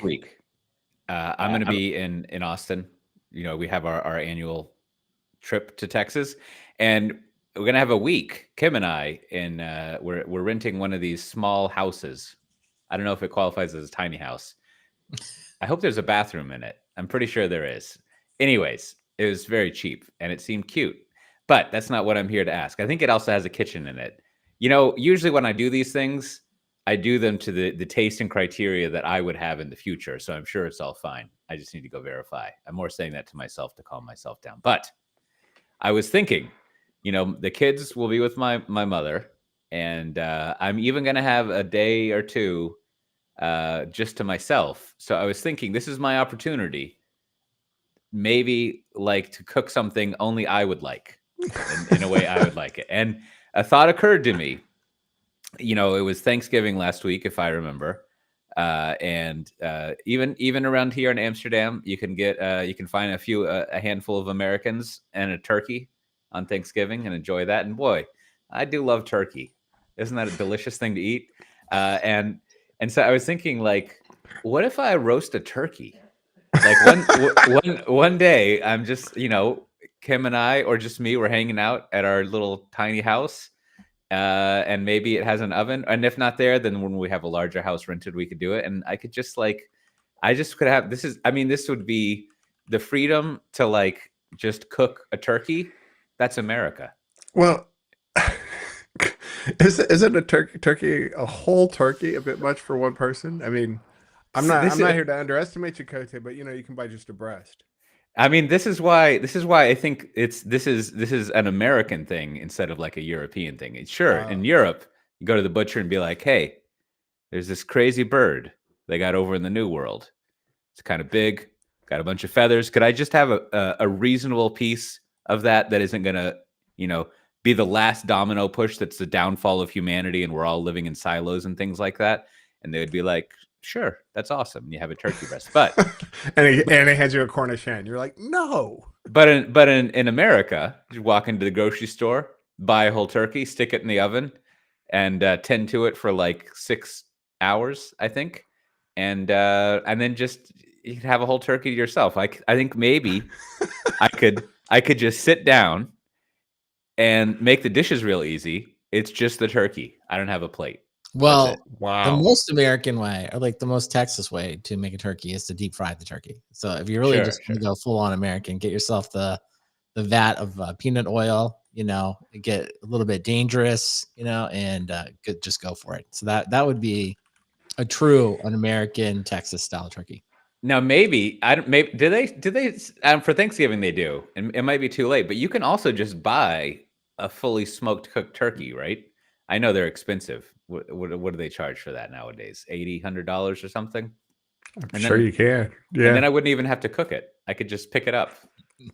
week, I'm going to be in Austin. You know, we have our annual trip to Texas, and we're going to have a week. Kim and I, in we're renting one of these small houses. I don't know if it qualifies as a tiny house. I hope there's a bathroom in it. I'm pretty sure there is. Anyways, it was very cheap and it seemed cute. But that's not what I'm here to ask. I think it also has a kitchen in it. You know, usually when I do these things, I do them to the taste and criteria that I would have in the future. So I'm sure it's all fine. I just need to go verify. I'm more saying that to myself to calm myself down. But I was thinking, you know, the kids will be with my mother, and I'm even going to have a day or two just to myself. So I was thinking, this is my opportunity, maybe like to cook something only I would like, in a way I would like it. And a thought occurred to me. You know, it was Thanksgiving last week, if I remember, and even around here in Amsterdam, you can find a handful of Americans and a turkey on Thanksgiving and enjoy that. And boy, I do love turkey. Isn't that a delicious thing to eat? And so I was thinking, like, what if I roast a turkey? Like one day, I'm just, you know, Kim and I, or just me, we're hanging out at our little tiny house, and maybe it has an oven. And if not there, then when we have a larger house rented, we could do it. And I could just I just could have, this would be the freedom to like just cook a turkey. That's America. Well, isn't a turkey a whole turkey a bit much for one person? I mean, I'm not here to underestimate you, Coté, but you know you can buy just a breast. I mean, this is why I think this is an American thing instead of like a European thing. Sure, in Europe, you go to the butcher and be like, "Hey, there's this crazy bird they got over in the New World. It's kind of big, got a bunch of feathers. Could I just have a reasonable piece of that isn't gonna, you know, be the last domino push that's the downfall of humanity and we're all living in silos and things like that?" And they would be like, "Sure, that's awesome. And you have a turkey breast." But and he hands you a Cornish hen. You're like, no. But in America, you walk into the grocery store, buy a whole turkey, stick it in the oven, and tend to it for like 6 hours, I think, and then just you can have a whole turkey to yourself. I think maybe I could just sit down and make the dishes real easy. It's just the turkey. I don't have a plate. Well, wow. The most American way, or like the most Texas way to make a turkey, is to deep fry the turkey. So if you really just want to go full on American, get yourself the vat of peanut oil. You know, get a little bit dangerous. You know, and just go for it. So that would be an American Texas style turkey. Now, maybe do they for Thanksgiving they do, and it might be too late, but you can also just buy a fully smoked cooked turkey, right? I know they're expensive. What do they charge for that nowadays? $80-$100 or something? I'm sure you can. Yeah. And then I wouldn't even have to cook it. I could just pick it up.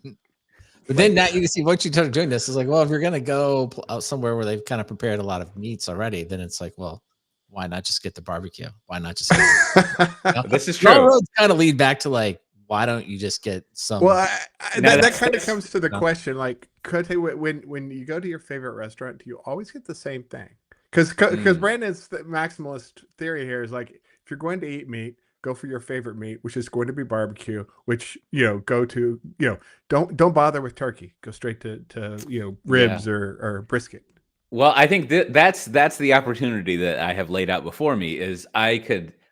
But then now you can see what you start doing this is like, well, if you're going to go out somewhere where they've kind of prepared a lot of meats already, then it's like, well, why not just get the barbecue? Why not just This is true. All roads kind of lead back to like, why don't you just get some? Well, that kind of comes to the question, like, Coté, when you go to your favorite restaurant, do you always get the same thing? Because Brandon's maximalist theory here is like, if you're going to eat meat, go for your favorite meat, which is going to be barbecue. Which, you know, go to, you know, don't bother with turkey. Go straight to you know, ribs or brisket. Well, I think that's the opportunity that I have laid out before me. Is I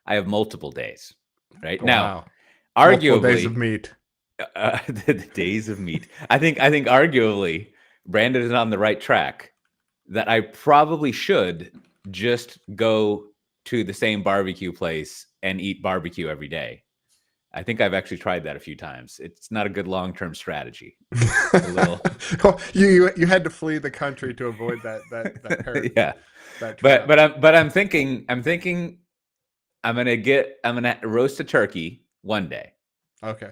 have multiple days, right? Wow. Now, arguably, days of meat. The days of meat. I think arguably Brandon is on the right track. That I probably should just go to the same barbecue place and eat barbecue every day. I think I've actually tried that a few times. It's not a good long-term strategy. Well, you had to flee the country to avoid that hurt. Yeah. But I'm thinking I'm gonna roast a turkey one day. Okay.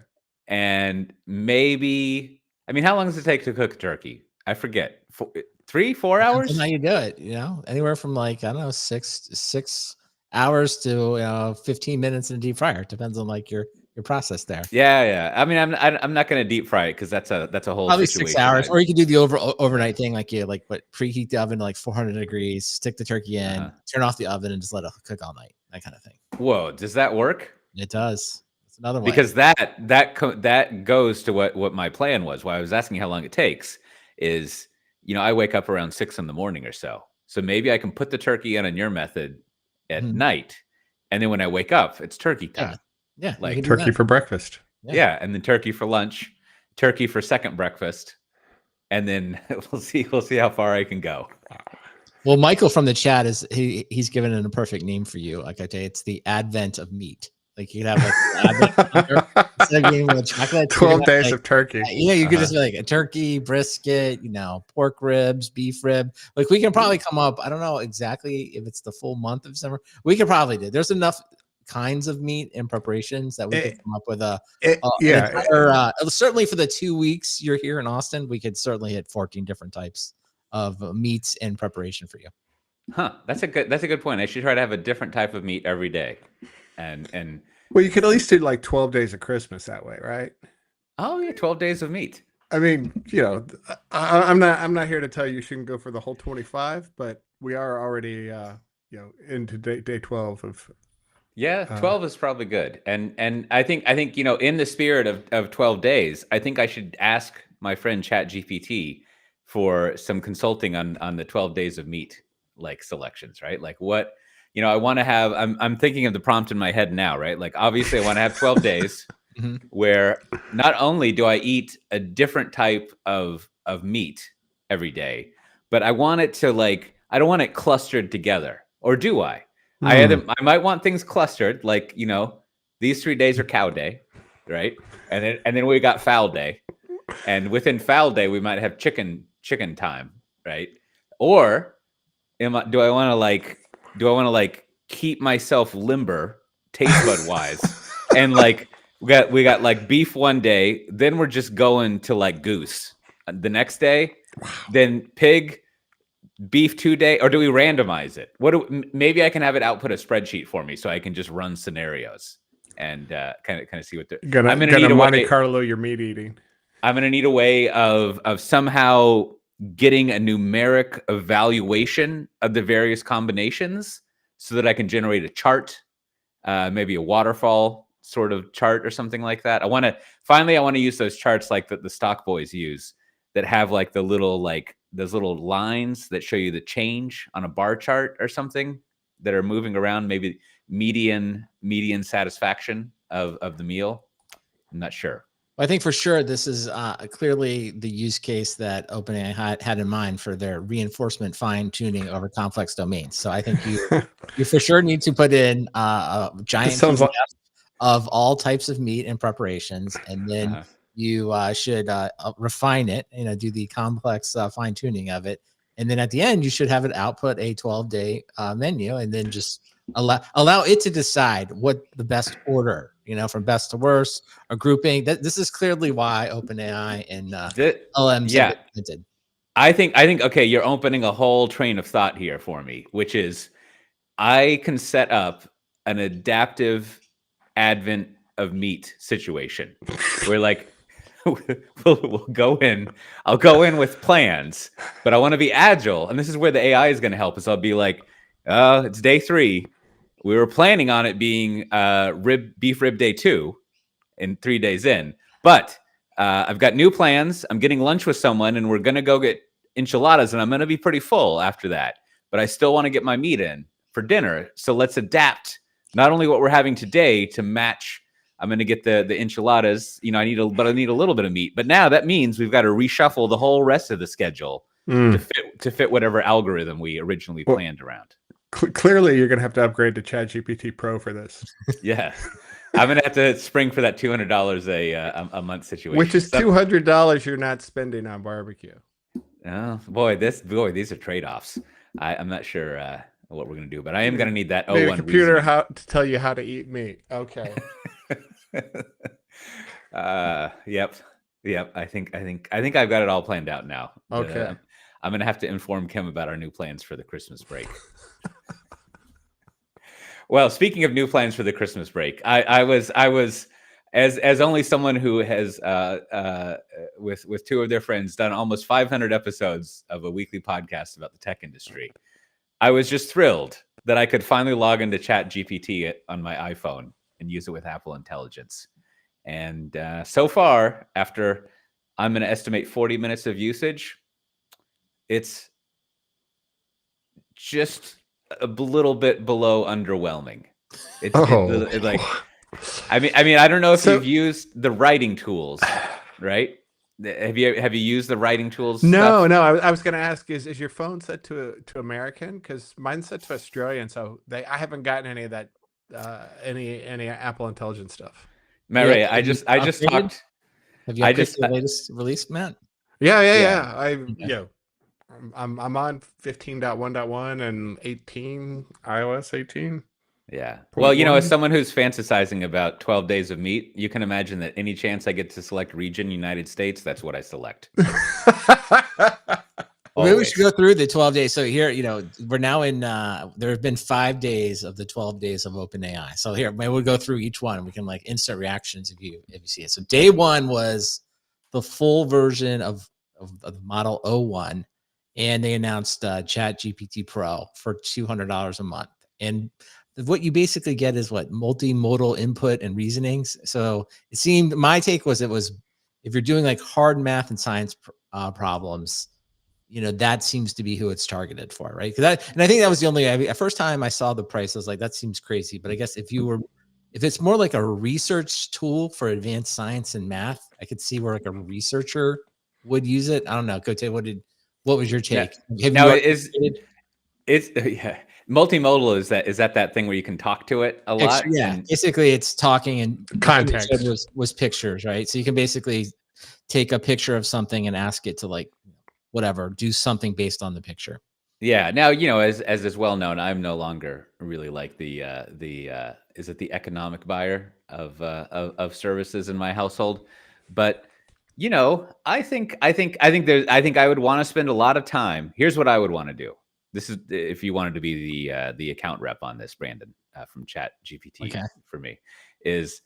And maybe, I mean, how long does it take to cook a turkey? I forget. 3-4 hours? How you do it, you know, anywhere from like, I don't know, 6 hours to 15 minutes in a deep fryer. It depends on like your process there. Yeah. I mean, I'm not going to deep fry it because that's a whole probably situation. 6 hours, or you could do the overnight thing, like preheat the oven to like 400 degrees, stick the turkey in, turn off the oven, and just let it cook all night. That kind of thing. Whoa, does that work? It does. It's another way. Because that goes to what my plan was. Why I was asking how long it takes is, I wake up around 6 in the morning or so. So maybe I can put the turkey in on your method at night, and then when I wake up, it's turkey time. Yeah, like turkey for breakfast. Yeah, and then turkey for lunch, turkey for second breakfast, and then we'll see how far I can go. Well, Michael from the chat he's given it a perfect name for you. Like I say, it's the advent of meat. Like you could have like the advent instead of eating with chocolate. 12 days of turkey. You could just be like a turkey, brisket, pork ribs, beef rib. Like we can probably come up. I don't know exactly if it's the full month of December. We could probably do. There's enough kinds of meat and preparations that we could come up with certainly for the 2 weeks you're here in Austin, we could certainly hit 14 different types of meats in preparation for you. That's a good point. I should try to have a different type of meat every day. And well, you could at least do like 12 days of Christmas that way, right? Oh yeah, 12 days of meat. I mean, I'm not here to tell you shouldn't go for the whole 25, but we are already into day 12 of. Yeah, 12 is probably good. And I think in the spirit of 12 days, I think I should ask my friend ChatGPT for some consulting on the 12 days of meat like selections, right? Like what, I want to have, I'm thinking of the prompt in my head now, right? Like obviously I want to have 12 days where not only do I eat a different type of meat every day, but I want it to I don't want it clustered together. Or do I? I might want things clustered, like, these 3 days are cow day, right? And then we got fowl day. And within fowl day, we might have chicken time, right? Or do I want to keep myself limber, taste bud wise, and we got like beef one day, then we're just going to goose the next day, then pig, beef 2 day, or do we randomize it? Maybe I can have it output a spreadsheet for me so I can just run scenarios and kind of see what they're gonna Monte Carlo your meat eating. I'm going to need a way of somehow getting a numeric evaluation of the various combinations so that I can generate a chart, maybe a waterfall sort of chart or something like that. I want to use those charts like the stock boys use that have those little lines that show you the change on a bar chart or something that are moving around, maybe median satisfaction of the meal. I'm not sure. I think for sure this is clearly the use case that OpenAI had in mind for their reinforcement fine tuning over complex domains. So I think you for sure need to put in a giant PDF of all types of meat and preparations, and then you should refine it, do the complex fine tuning of it. And then at the end, you should have it output a 12-day menu, and then just allow it to decide what the best order, from best to worst, or grouping. This is clearly why OpenAI and LMs have invented. I think okay, you're opening a whole train of thought here for me, which is I can set up an adaptive advent of meat situation where we'll go in. I'll go in with plans, but I want to be agile, and this is where the AI is going to help us. I'll be like, it's day 3. We were planning on it being beef rib day 2 and 3 days in, but I've got new plans. I'm getting lunch with someone, and we're going to go get enchiladas, and I'm going to be pretty full after that, but I still want to get my meat in for dinner. So let's adapt not only what we're having today to match. I'm going to get the enchiladas. I need a little bit of meat. But now that means we've got to reshuffle the whole rest of the schedule to fit whatever algorithm we originally planned around. Clearly, you're going to have to upgrade to ChatGPT Pro for this. Yeah, I'm going to have to spring for that $200 a month situation, which is $200 you're not spending on barbecue. Oh boy, these are trade-offs. I'm not sure what we're going to do, but I am going to need that O1 computer reasoning. To tell you how to eat meat. Okay. Yep. I think I've got it all planned out now. Okay. I'm gonna have to inform Kim about our new plans for the Christmas break. Well, speaking of new plans for the Christmas break, I was as only someone who has with 2 of their friends done almost 500 episodes of a weekly podcast about the tech industry. I was just thrilled that I could finally log into ChatGPT on my iPhone and use it with Apple Intelligence. And so far, after I'm going to estimate 40 minutes of usage, it's just a little bit below underwhelming. It's like, I mean, I don't know if you've used the writing tools, right? Have you used the writing tools? No, no. I was going to ask, is your phone set to American? Because mine's set to Australian, so I haven't gotten any of that, any Apple Intelligence stuff. Matt Ray, I just talked. Have you upgraded the latest release, Matt? Yeah. I'm on 15.1.1 and 18 iOS 18. Yeah. Well, you know, as someone who's fantasizing about 12 days of meat, you can imagine that any chance I get to select region, United States, that's what I select. Maybe we should go through the 12 days. So here, you know, we're now in, there have been 5 days of the 12 days of OpenAI. So here, maybe we'll go through each one. We can like instant reactions if you see it. So day 1 was the full version of the Model 01. And they announced Chat GPT Pro for $200 a month. And what you basically get is what multimodal input and reasonings. So it seemed, my take was, if you're doing like hard math and science problems, you know, that seems to be who it's targeted for, right? And I think that was the only, first time I saw the price, I was like, that seems crazy. But I guess if it's more like a research tool for advanced science and math, I could see where like a researcher would use it. I don't know, Coté, what was your take? Yeah. Multimodal is that thing where you can talk to it a lot? Yeah, basically it's talking, and context was pictures, right? So you can basically take a picture of something and ask it to like whatever, do something based on the picture. Yeah. Now, you know, as is well known, I'm no longer really like the is it the economic buyer of services in my household, but you know, I think I would want to spend a lot of time. Here's what I would want to do. This is if you wanted to be the account rep on this, Brandon, from Chat GPT. For me, is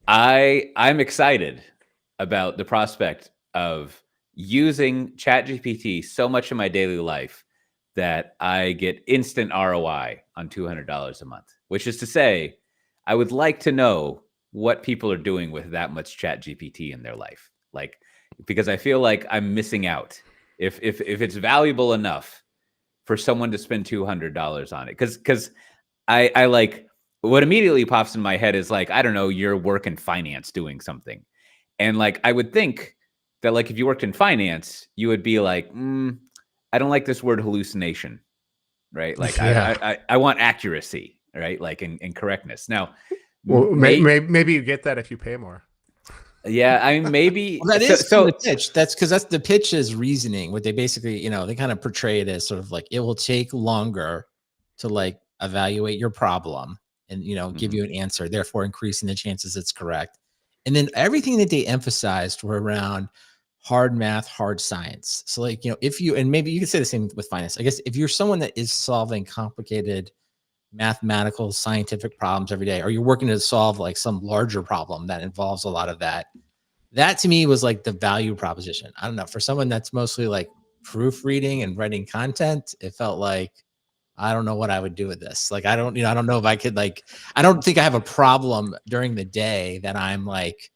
I'm excited about the prospect of using Chat GPT so much in my daily life that I get instant ROI on $200 a month, which is to say, I would like to know what people are doing with that much Chat GPT in their life. Like, because I feel like I'm missing out if it's valuable enough for someone to spend $200 on it. Because I like, what immediately pops in my head is like, I don't know, your work in finance doing something. And like, I would think that like, if you worked in finance, you would be like, I don't like this word hallucination, right? Like I want accuracy, right? Like in correctness. Now, well, maybe you get that if you pay more. Yeah, I mean, maybe well, that is the pitch. That's because that's the pitch is reasoning. What they basically, you know, they kind of portray it as sort of like it will take longer to like evaluate your problem and, you know, give you an answer, therefore increasing the chances it's correct. And then everything that they emphasized were around hard math, hard science. So like, you know, if you, and maybe you could say the same with finance. I guess if you're someone that is solving complicated mathematical, scientific problems every day, or you're working to solve like some larger problem that involves a lot of that to me was like the value proposition. I don't know, for someone that's mostly like proofreading and writing content, it felt like, I don't know what I would do with this. Like, I don't know if I could like, I don't think I have a problem during the day that I'm like,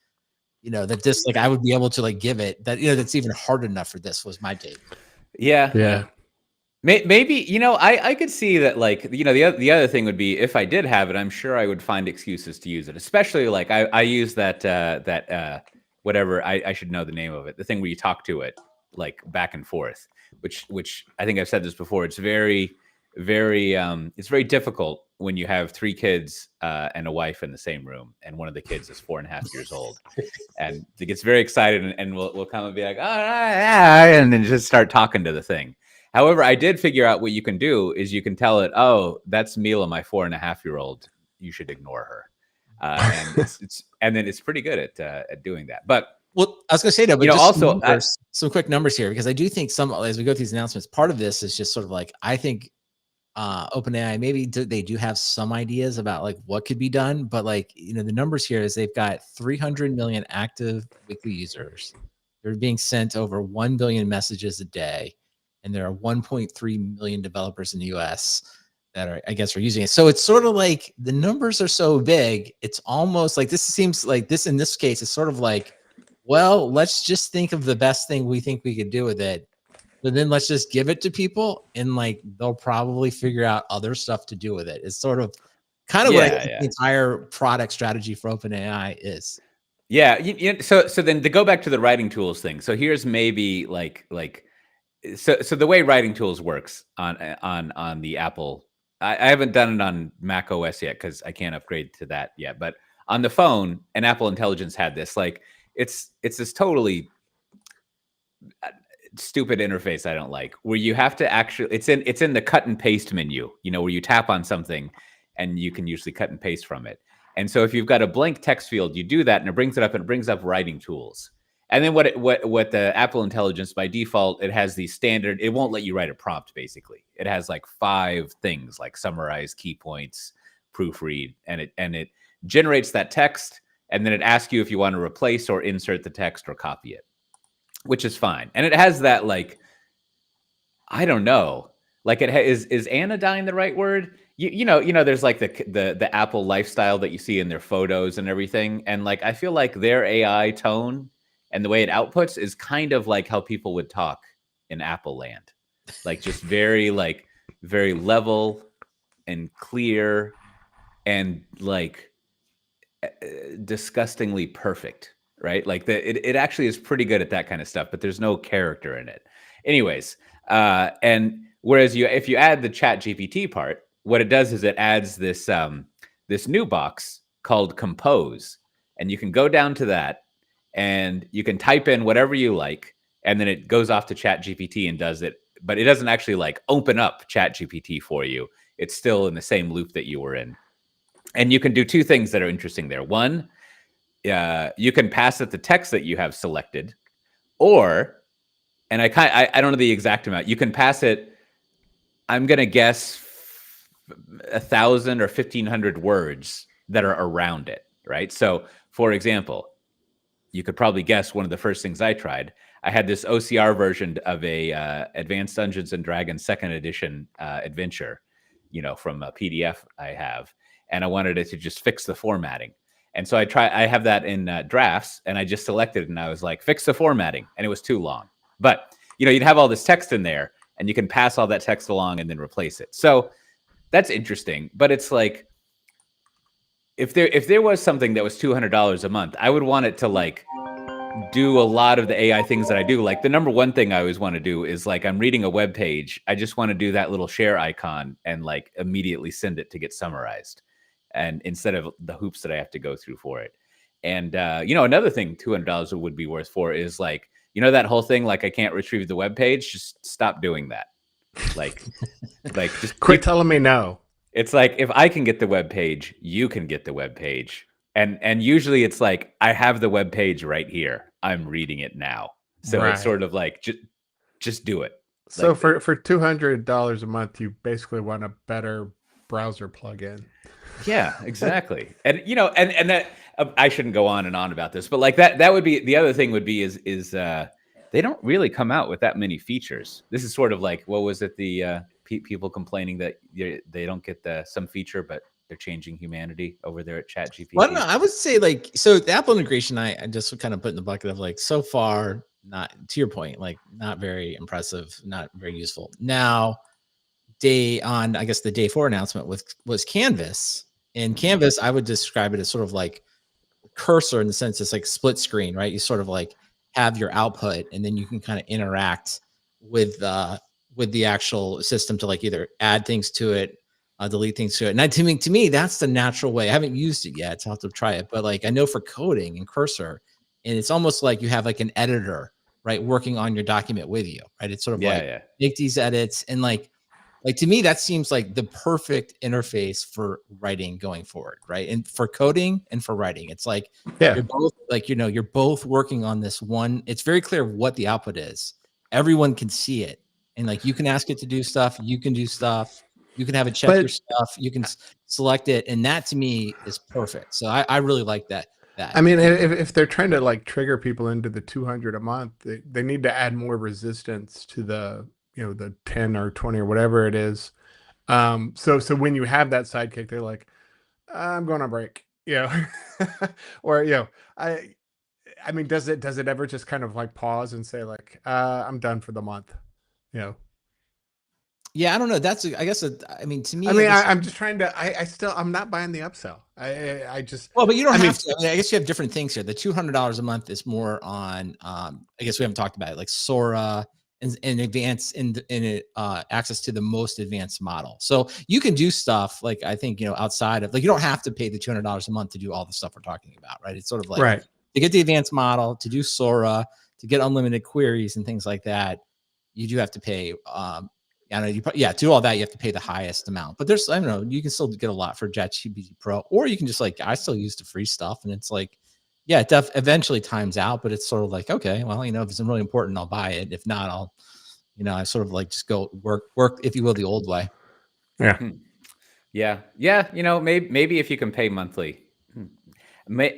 you know, that this, like, I would be able to like give it that, you know, that's even hard enough for this was my take. Yeah. Maybe, you know, I could see that, like, you know, the other thing would be if I did have it, I'm sure I would find excuses to use it, especially like I use that whatever, I should know the name of it, the thing where you talk to it like back and forth, which I think I've said this before. It's very it's very difficult when you have 3 kids and a wife in the same room, and one of the kids is 4.5 years old, and it gets very excited and we'll come and be like, and then just start talking to the thing. However, I did figure out what you can do is you can tell it, oh, that's Mila, my 4.5-year-old. You should ignore her. And then it's pretty good at doing that. But well, I was going to say that, but you know, just also some quick numbers here, because I do think as we go through these announcements, part of this is just sort of like, I think OpenAI, maybe they do have some ideas about like what could be done, but like, you know, the numbers here is they've got 300 million active weekly users. They're being sent over 1 billion messages a day. And there are 1.3 million developers in the US. I guess are using it. So it's sort of like the numbers are so big, it's almost like this seems like this in this case, it's sort of like, well, let's just think of the best thing we think we could do with it. But then let's just give it to people and like they'll probably figure out other stuff to do with it. It's sort of kind of what I think the entire product strategy for OpenAI is. Yeah. So then to go back to the writing tools thing. So here's maybe so the way writing tools works on the Apple. I haven't done it on Mac OS yet because I can't upgrade to that yet. But on the phone, and Apple Intelligence had this. Like it's this totally stupid interface I don't like, where you have to actually it's in the cut and paste menu, where you tap on something and you can usually cut and paste from it. And so if you've got a blank text field, you do that and it brings it up, and it brings up writing tools. And then what the Apple Intelligence by default, it has the standard, it won't let you write a prompt basically. It has like 5 things like summarize, key points, proofread, and it generates that text, and then it asks you if you want to replace or insert the text or copy it, which is fine. And it has that, like, I don't know, like is anodyne the right word? You know, there's like the Apple lifestyle that you see in their photos and everything. And like, I feel like their AI tone and the way it outputs is kind of like how people would talk in Apple land. Like just very level and clear and like disgustingly perfect. Right? Like it actually is pretty good at that kind of stuff, but there's no character in it. Anyways, and whereas if you add the Chat GPT part, what it does is it adds this new box called Compose, and you can go down to that, and you can type in whatever you like, and then it goes off to Chat GPT and does it. But it doesn't actually like open up Chat GPT for you. It's still in the same loop that you were in, and you can do 2 things that are interesting there. One, you can pass it the text that you have selected, or, and I don't know the exact amount. You can pass it, I'm going to guess 1,000 or 1,500 words that are around it, right? So, for example, you could probably guess one of the first things I tried. I had this OCR version of a Advanced Dungeons and Dragons 2nd edition adventure, from a PDF I have, and I wanted it to just fix the formatting. And so I have that in drafts, and I just selected it, and I was like, fix the formatting. And it was too long. But, you'd have all this text in there, and you can pass all that text along and then replace it. So that's interesting. But it's like, if there was something that was $200 a month, I would want it to like do a lot of the AI things that I do. Like the number one thing I always want to do is like, I'm reading a web page, I just want to do that little share icon and like immediately send it to get summarized. And instead of the hoops that I have to go through for it. And, another thing $200 would be worth for is like, that whole thing, like I can't retrieve the web page, just stop doing that. Like just quit telling me no. It's like, if I can get the web page, you can get the web page. And usually it's like, I have the web page right here. I'm reading it now. So It's sort of like, just do it. So like, for $200 a month, you basically want a better browser plugin. Yeah, exactly. And and that I shouldn't go on and on about this, but like that would be the other thing would be is they don't really come out with that many features. This is sort of like, what was it, the people complaining that they don't get some feature, but they're changing humanity over there at Chat GPT. Well, no, I would say like, so the Apple integration, I just kind of put in the bucket of like, so far, not, to your point, like not very impressive, not very useful. Now, I guess the day 4 announcement was Canvas. And Canvas, I would describe it as sort of like cursor, in the sense it's like split screen, right? You sort of like have your output, and then you can kind of interact with the actual system to like either add things to it, delete things to it. And to me, that's the natural way. I haven't used it yet, so I'll have to try it. But like, I know for coding and cursor, and it's almost like you have like an editor, right, working on your document with you, right? It's sort of make these edits, and like to me, that seems like the perfect interface for writing going forward, right? And for coding and for writing, it's like, you're both like, you're both working on this one. It's very clear what the output is. Everyone can see it, and like, you can ask it to do stuff. You can do stuff. You can have it check your stuff. You can select it, and that to me is perfect. So I really like that. I mean, if they're trying to like trigger people into the 200 a month, they need to add more resistance to the the 10 or 20 or whatever it is So when you have that sidekick, they're like, I'm going on break, or I mean, does it ever just kind of like pause and say like, I'm done for the month, you know? Yeah, I don't know. That's I guess. I mean, to me, I mean, guess, I'm just trying to. I'm not buying the upsell. I just. well, but you don't I mean, have to. I mean, I guess you have different things here. The $200 a month is more on. I guess we haven't talked about it, like Sora and advance in access to the most advanced model. So you can do stuff like I think outside of like you don't have to pay the $200 a month to do all the stuff we're talking about, right? It's sort of like right. to get the advanced model, to do Sora, to get unlimited queries and things like that. You do have to pay. I know to do all that, you have to pay the highest amount. But there's, I don't know, you can still get a lot for ChatGPT Pro, or you can just like, I still use the free stuff, and it's like, yeah, it eventually times out, but it's sort of like, okay, well, if it's really important, I'll buy it. If not, I'll, I sort of like just go work, if you will, the old way. Yeah. Yeah. Maybe if you can pay monthly.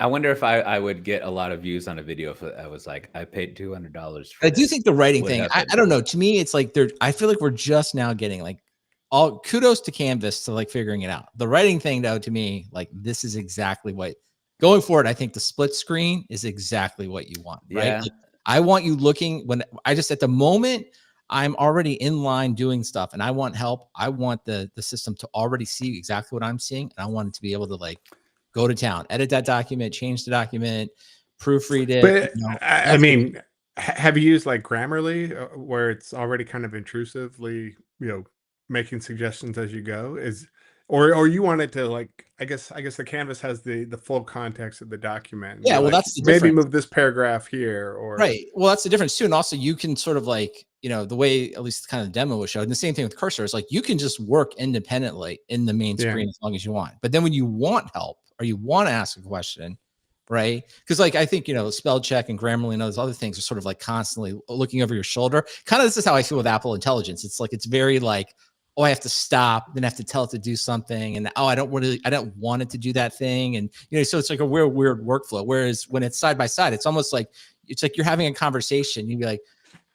I wonder if I would get a lot of views on a video if I was like, I paid $200 for I do this. think the writing Would it thing, have I been- don't know. To me, it's like I feel like we're just now getting like all kudos to Canvas to like figuring it out. The writing thing, though, to me, like this is exactly what going forward. I think the split screen is exactly what you want, right? Yeah. Like, I want you looking when I just at the moment I'm already in line doing stuff and I want help. I want the system to already see exactly what I'm seeing, and I want it to be able to like go to town, edit that document, change the document, proofread it. But I mean, have you used like Grammarly, where it's already kind of intrusively, making suggestions as you go? Or you want it to like, I guess the canvas has the full context of the document. And Yeah, be well, like, that's the maybe difference. move this paragraph here, or Right. Well, that's the difference too. And also you can sort of like, the way at least kind of the demo was showed. And the same thing with cursor is like you can just work independently in the main Yeah. screen as long as you want. But then when you want help or you want to ask a question, right? Because like I think, spell check and Grammarly and those other things are sort of like constantly looking over your shoulder. Kind of this is how I feel with Apple Intelligence. It's like it's very like, oh, I have to stop, then I have to tell it to do something. And I don't want it to do that thing. And so it's like a weird workflow. Whereas when it's side by side, it's almost like you're having a conversation. You'd be like,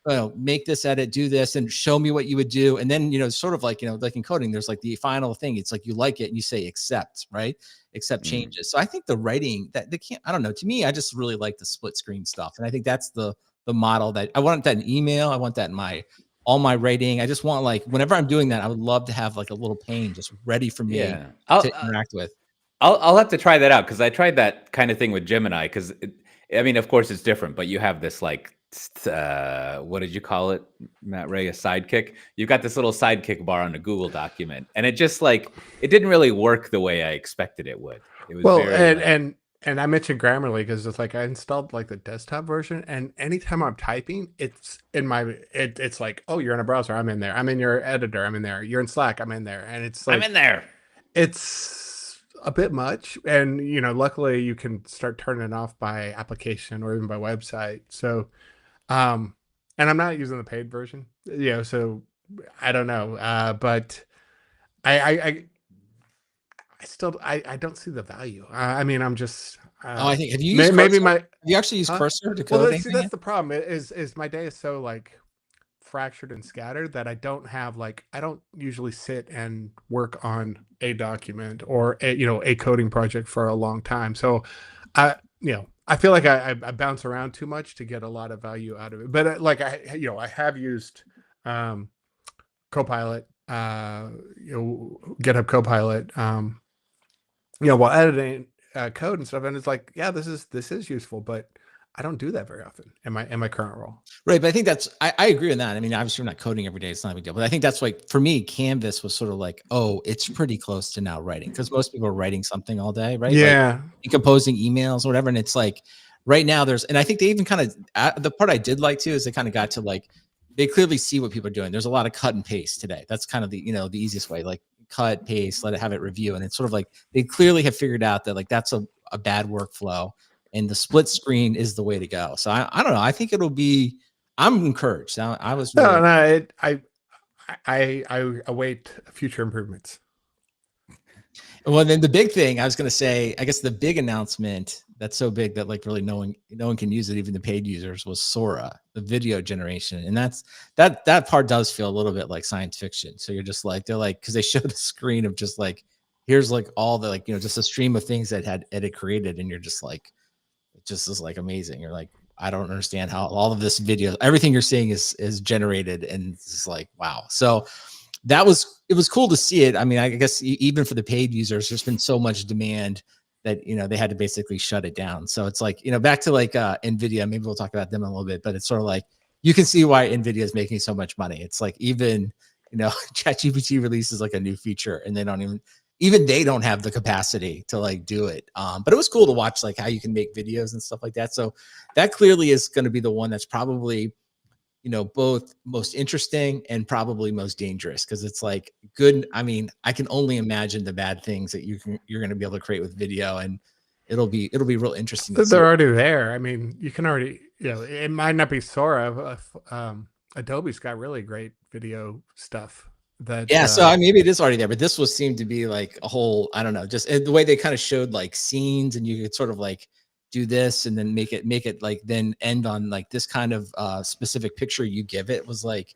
oh, make this edit, do this, and show me what you would do. And then, sort of like, like in coding, there's like the final thing. It's like you like it and you say accept, right? Accept changes. So I think the writing that they can't, I don't know. To me, I just really like the split screen stuff. And I think that's the model that I want that in email. I want that in all my writing. I just want like whenever I'm doing that, I would love to have like a little pane just ready for me to interact with. I'll have to try that out because I tried that kind of thing with Gemini because I mean, of course it's different, but you have this like what did you call it, Matt Ray? A sidekick. You've got this little sidekick bar on a Google document, and it just like it didn't really work the way I expected it would. It was and I mentioned Grammarly because it's like I installed like the desktop version, and anytime I'm typing, it's in it's like, oh, you're in a browser, I'm in there. I'm in your editor, I'm in there. You're in Slack, I'm in there, and it's like I'm in there. It's a bit much, and luckily you can start turning it off by application or even by website. So, and I'm not using the paid version, so I don't know, but I still I don't see the value. I mean, I'm just I think have you used maybe Cursor? Have you actually used Cursor to code? Well, see, that's the problem. Is my day is so like fractured and scattered that I don't usually sit and work on a document or a coding project for a long time. So I feel like I bounce around too much to get a lot of value out of it. But like I have used Copilot, GitHub Copilot, while editing code and stuff, and it's like, yeah, this is useful, but I don't do that very often in my current role. Right. But I think I agree on that. I mean, obviously we're not coding every day. It's not a big deal. But I think that's like, for me, Canvas was sort of like, oh, it's pretty close to now writing. Because most people are writing something all day, right? Yeah. Like composing emails or whatever. And it's like, right now and I think they even kind of, the part I did like too, is they kind of got to like, they clearly see what people are doing. There's a lot of cut and paste today. That's kind of the, the easiest way, like cut, paste, have it review. And it's sort of like, they clearly have figured out that like, that's a bad workflow. And the split screen is the way to go. So I don't know. I think I'm encouraged. I was really, I await future improvements. Well, then the big thing I was going to say, I guess the big announcement that's so big that like really no one can use it, even the paid users, was Sora, the video generation. And that part does feel a little bit like science fiction. So you're just like, they're like, because they showed a screen of just like, here's like all the like, just a stream of things that it created, and you're just like, it just is like amazing. You're like, I don't understand how all of this video, everything you're seeing is generated, and it's just like, wow. So it was cool to see it. I mean, I guess even for the paid users, there's been so much demand that, they had to basically shut it down. So it's like, back to like Nvidia, maybe we'll talk about them in a little bit, but it's sort of like, you can see why Nvidia is making so much money. It's like, even, ChatGPT releases like a new feature, and they don't even they don't have the capacity to like do it. But it was cool to watch like how you can make videos and stuff like that. So that clearly is going to be the one that's probably, both most interesting and probably most dangerous, because it's like good. I mean, I can only imagine the bad things that you're going to be able to create with video, and it'll be real interesting. They're already there. I mean, you can already, it might not be Sora. Adobe's got really great video stuff. Yeah, so maybe it is already there, but this seemed to be like a whole, I don't know, just the way they kind of showed like scenes, and you could sort of like do this and then make it like then end on like this kind of specific picture you give it, was like,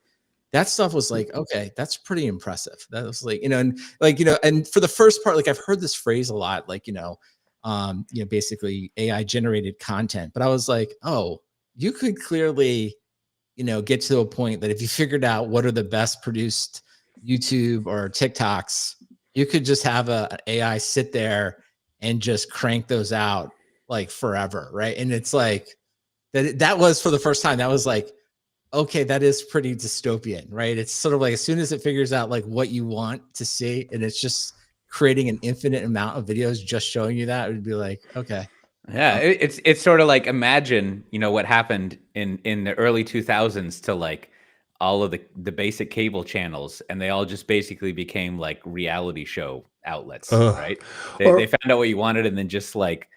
that stuff was like, okay, that's pretty impressive. That was like, and like, and for the first part, like I've heard this phrase a lot, like, basically AI generated content, but I was like, oh, you could clearly, get to a point that if you figured out what are the best produced YouTube or TikToks, you could just have an AI sit there and just crank those out like forever, right? And it's like that was, for the first time, that was like, okay, that is pretty dystopian, right? It's sort of like, as soon as it figures out like what you want to see, and it's just creating an infinite amount of videos just showing you that, it would be like, okay. Yeah, it's sort of like, imagine, what happened in the early 2000s to like all of the basic cable channels, and they all just basically became like reality show outlets, right? They found out what you wanted, and then just like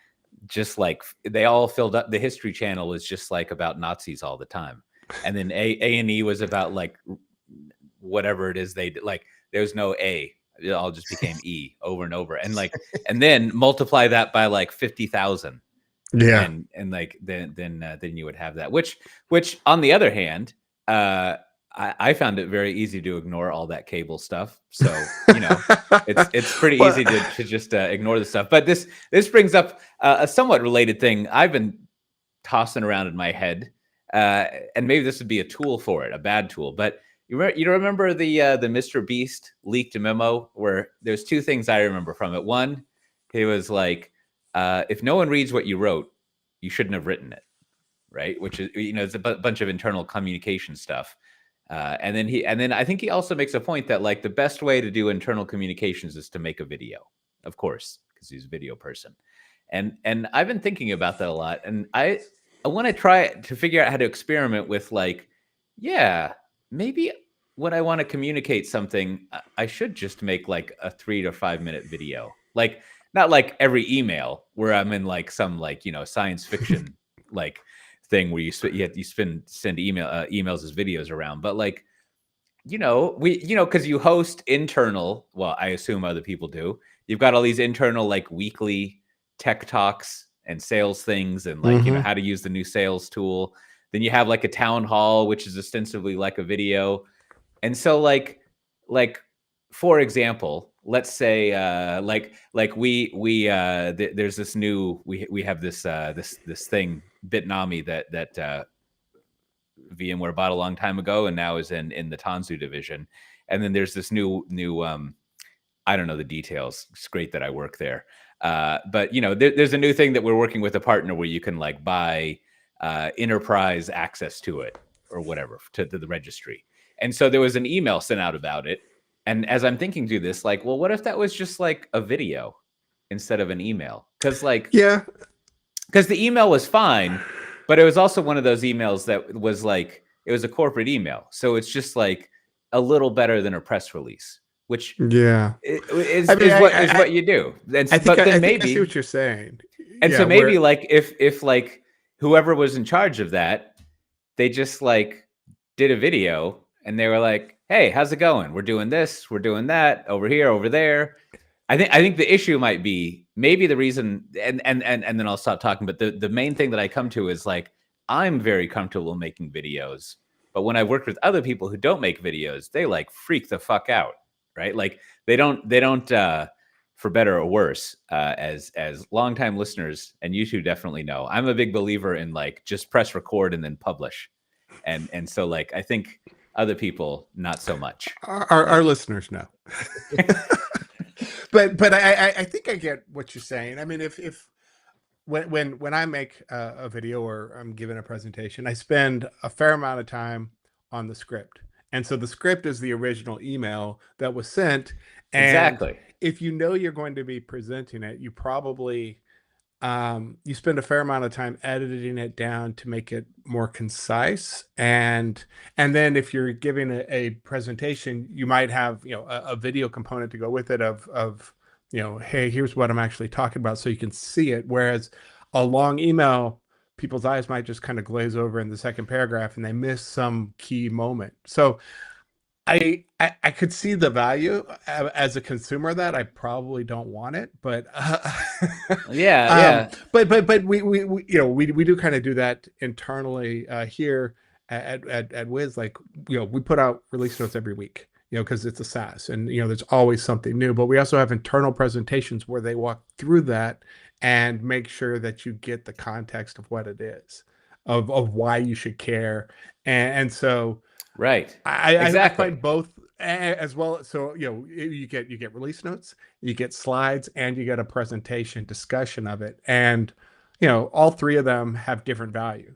they all filled up. The History Channel was just like about Nazis all the time, and then A&E was about like whatever it is they did. Like, there's no A. It all just became E over and over, and like, and then multiply that by like 50,000. Yeah, and like then you would have that. Which on the other hand, I found it very easy to ignore all that cable stuff. So it's pretty easy to just ignore the stuff. But this brings up a somewhat related thing I've been tossing around in my head, and maybe this would be a tool for it, a bad tool, but. You remember the Mr. Beast leaked memo, where there's two things I remember from it. One, he was like, if no one reads what you wrote, you shouldn't have written it, right? Which is, it's a bunch of internal communication stuff. And then I think he also makes a point that like the best way to do internal communications is to make a video, of course, because he's a video person. And I've been thinking about that a lot, and I want to try to figure out how to experiment with like, yeah, maybe when I want to communicate something, I should just make like a 3 to 5 minute video. Like, not like every email where I'm in like some like, science fiction like thing where you send emails as videos around, but like, because you host internal, well, I assume other people do. You've got all these internal like weekly tech talks and sales things, and like, how to use the new sales tool. Then you have like a town hall, which is ostensibly like a video. And so like, for example, let's say there's this new, we have this thing, Bitnami, that VMware bought a long time ago and now is in the Tanzu division. And then there's this new I don't know the details. It's great that I work there. But there's a new thing that we're working with a partner where you can like buy enterprise access to it or whatever to the registry. And so there was an email sent out about it. And as I'm thinking through this, like, well, what if that was just like a video instead of an email? Because the email was fine, but it was also one of those emails that was like, it was a corporate email. So it's just like a little better than a press release, which is what you do. And, I think I see what you're saying. And so maybe like if like whoever was in charge of that, they just like did a video and they were like, hey, how's it going? We're doing this, we're doing that, over here, over there. I think the issue might be maybe the reason, and then I'll stop talking, but the main thing that I come to is like, I'm very comfortable making videos, but when I've worked with other people who don't make videos, they like freak the fuck out, right? Like they don't for better or worse, as longtime listeners, and you two definitely know, I'm a big believer in like just press record and then publish. And so like I think other people not so much. Our listeners know. but I think I get what you're saying. I mean, if when I make a video or I'm giving a presentation, I spend a fair amount of time on the script. And so the script is the original email that was sent. And exactly. If you know you're going to be presenting it, you probably you spend a fair amount of time editing it down to make it more concise. And then if you're giving a presentation, you might have, you know, a video component to go with it of, you know, hey, here's what I'm actually talking about, so you can see it. Whereas a long email, people's eyes might just kind of glaze over in the second paragraph and they miss some key moment. So I could see the value as a consumer of that. I probably don't want it, but yeah. But we you know, we do kind of do that internally here at Wiz. Like, you know, we put out release notes every week, you know, because it's a SaaS, and you know, there's always something new. But we also have internal presentations where they walk through that and make sure that you get the context of what it is, of why you should care, and so. Right. I find both as well. So, you know, you get release notes, you get slides, and you get a presentation discussion of it. And, you know, all three of them have different value.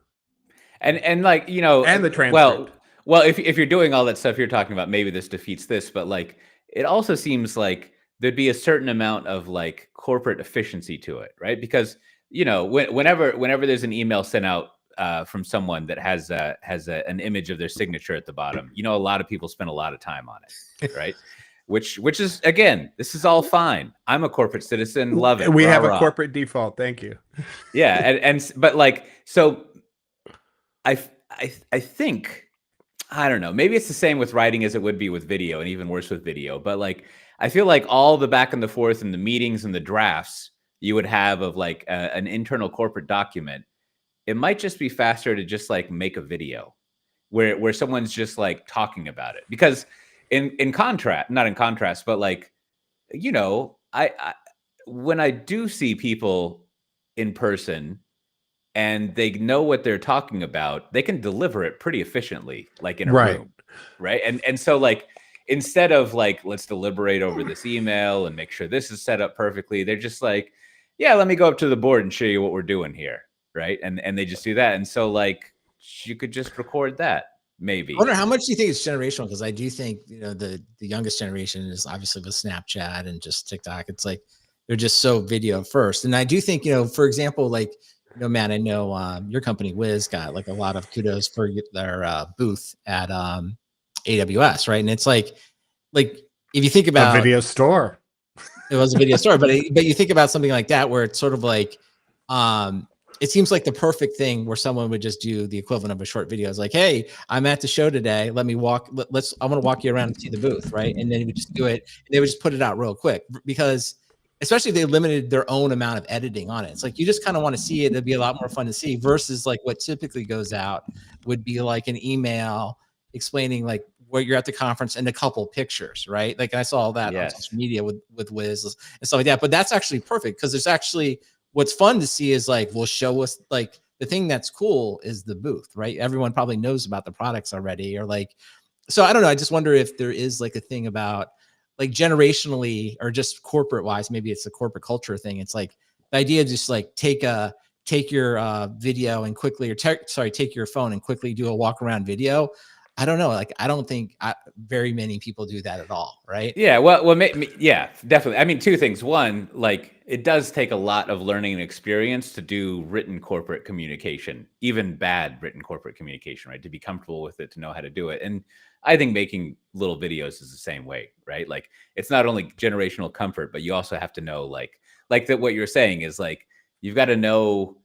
And like, you know, and the transcript. Well, if you're doing all that stuff you're talking about, maybe this defeats this, but like, it also seems like there'd be a certain amount of like corporate efficiency to it, right? Because, you know, whenever there's an email sent out from someone that has an image of their signature at the bottom, you know, a lot of people spend a lot of time on it, right? which is, again, this is all fine. I'm a corporate citizen, love it. We have a corporate default. Thank you. Yeah, and but like, so I think, I don't know, maybe it's the same with writing as it would be with video, and even worse with video. But like, I feel like all the back and the forth and the meetings and the drafts you would have of like an internal corporate document, it might just be faster to just like make a video where someone's just like talking about it. Because in contrast, not in contrast, but like, you know, I when I do see people in person and they know what they're talking about, they can deliver it pretty efficiently, like in a room, right? And so like, instead of like, let's deliberate over this email and make sure this is set up perfectly, they're just like, yeah, let me go up to the board and show you what we're doing here. Right. And they just do that. And so like, you could just record that, maybe. I wonder how much do you think it's generational? Because I do think, you know, the youngest generation is obviously with Snapchat and just TikTok. It's like they're just so video first. And I do think, you know, for example, like, you know, Matt, I know your company Wiz got like a lot of kudos for their booth at AWS, right? And it's like if you think about a video store, it was a video store, but you think about something like that where it's sort of like it seems like the perfect thing where someone would just do the equivalent of a short video. It's like, hey, I'm at the show today. Let me I want to walk you around and see the booth, right? And then he would just do it. And they would just put it out real quick, because especially if they limited their own amount of editing on it. It's like, you just kind of want to see it. It'd be a lot more fun to see, versus like what typically goes out would be like an email explaining like where you're at the conference and a couple pictures, right? Like I saw all that on social media with Wiz and stuff like that. But that's actually perfect, because there's actually, what's fun to see is like, will show us like the thing that's cool is the booth, right? Everyone probably knows about the products already, or like, so I don't know. I just wonder if there is like a thing about like generationally or just corporate wise, maybe it's a corporate culture thing. It's like the idea of just like take your video and quickly, or take your phone and quickly do a walk around video. I don't know. Like, I don't think very many people do that at all. Right. Yeah. Well, yeah, definitely. I mean, two things. One, like, it does take a lot of learning and experience to do written corporate communication, even bad written corporate communication, right? To be comfortable with it, to know how to do it. And I think making little videos is the same way, right? Like, it's not only generational comfort, but you also have to know like that what you're saying is like, you've got to know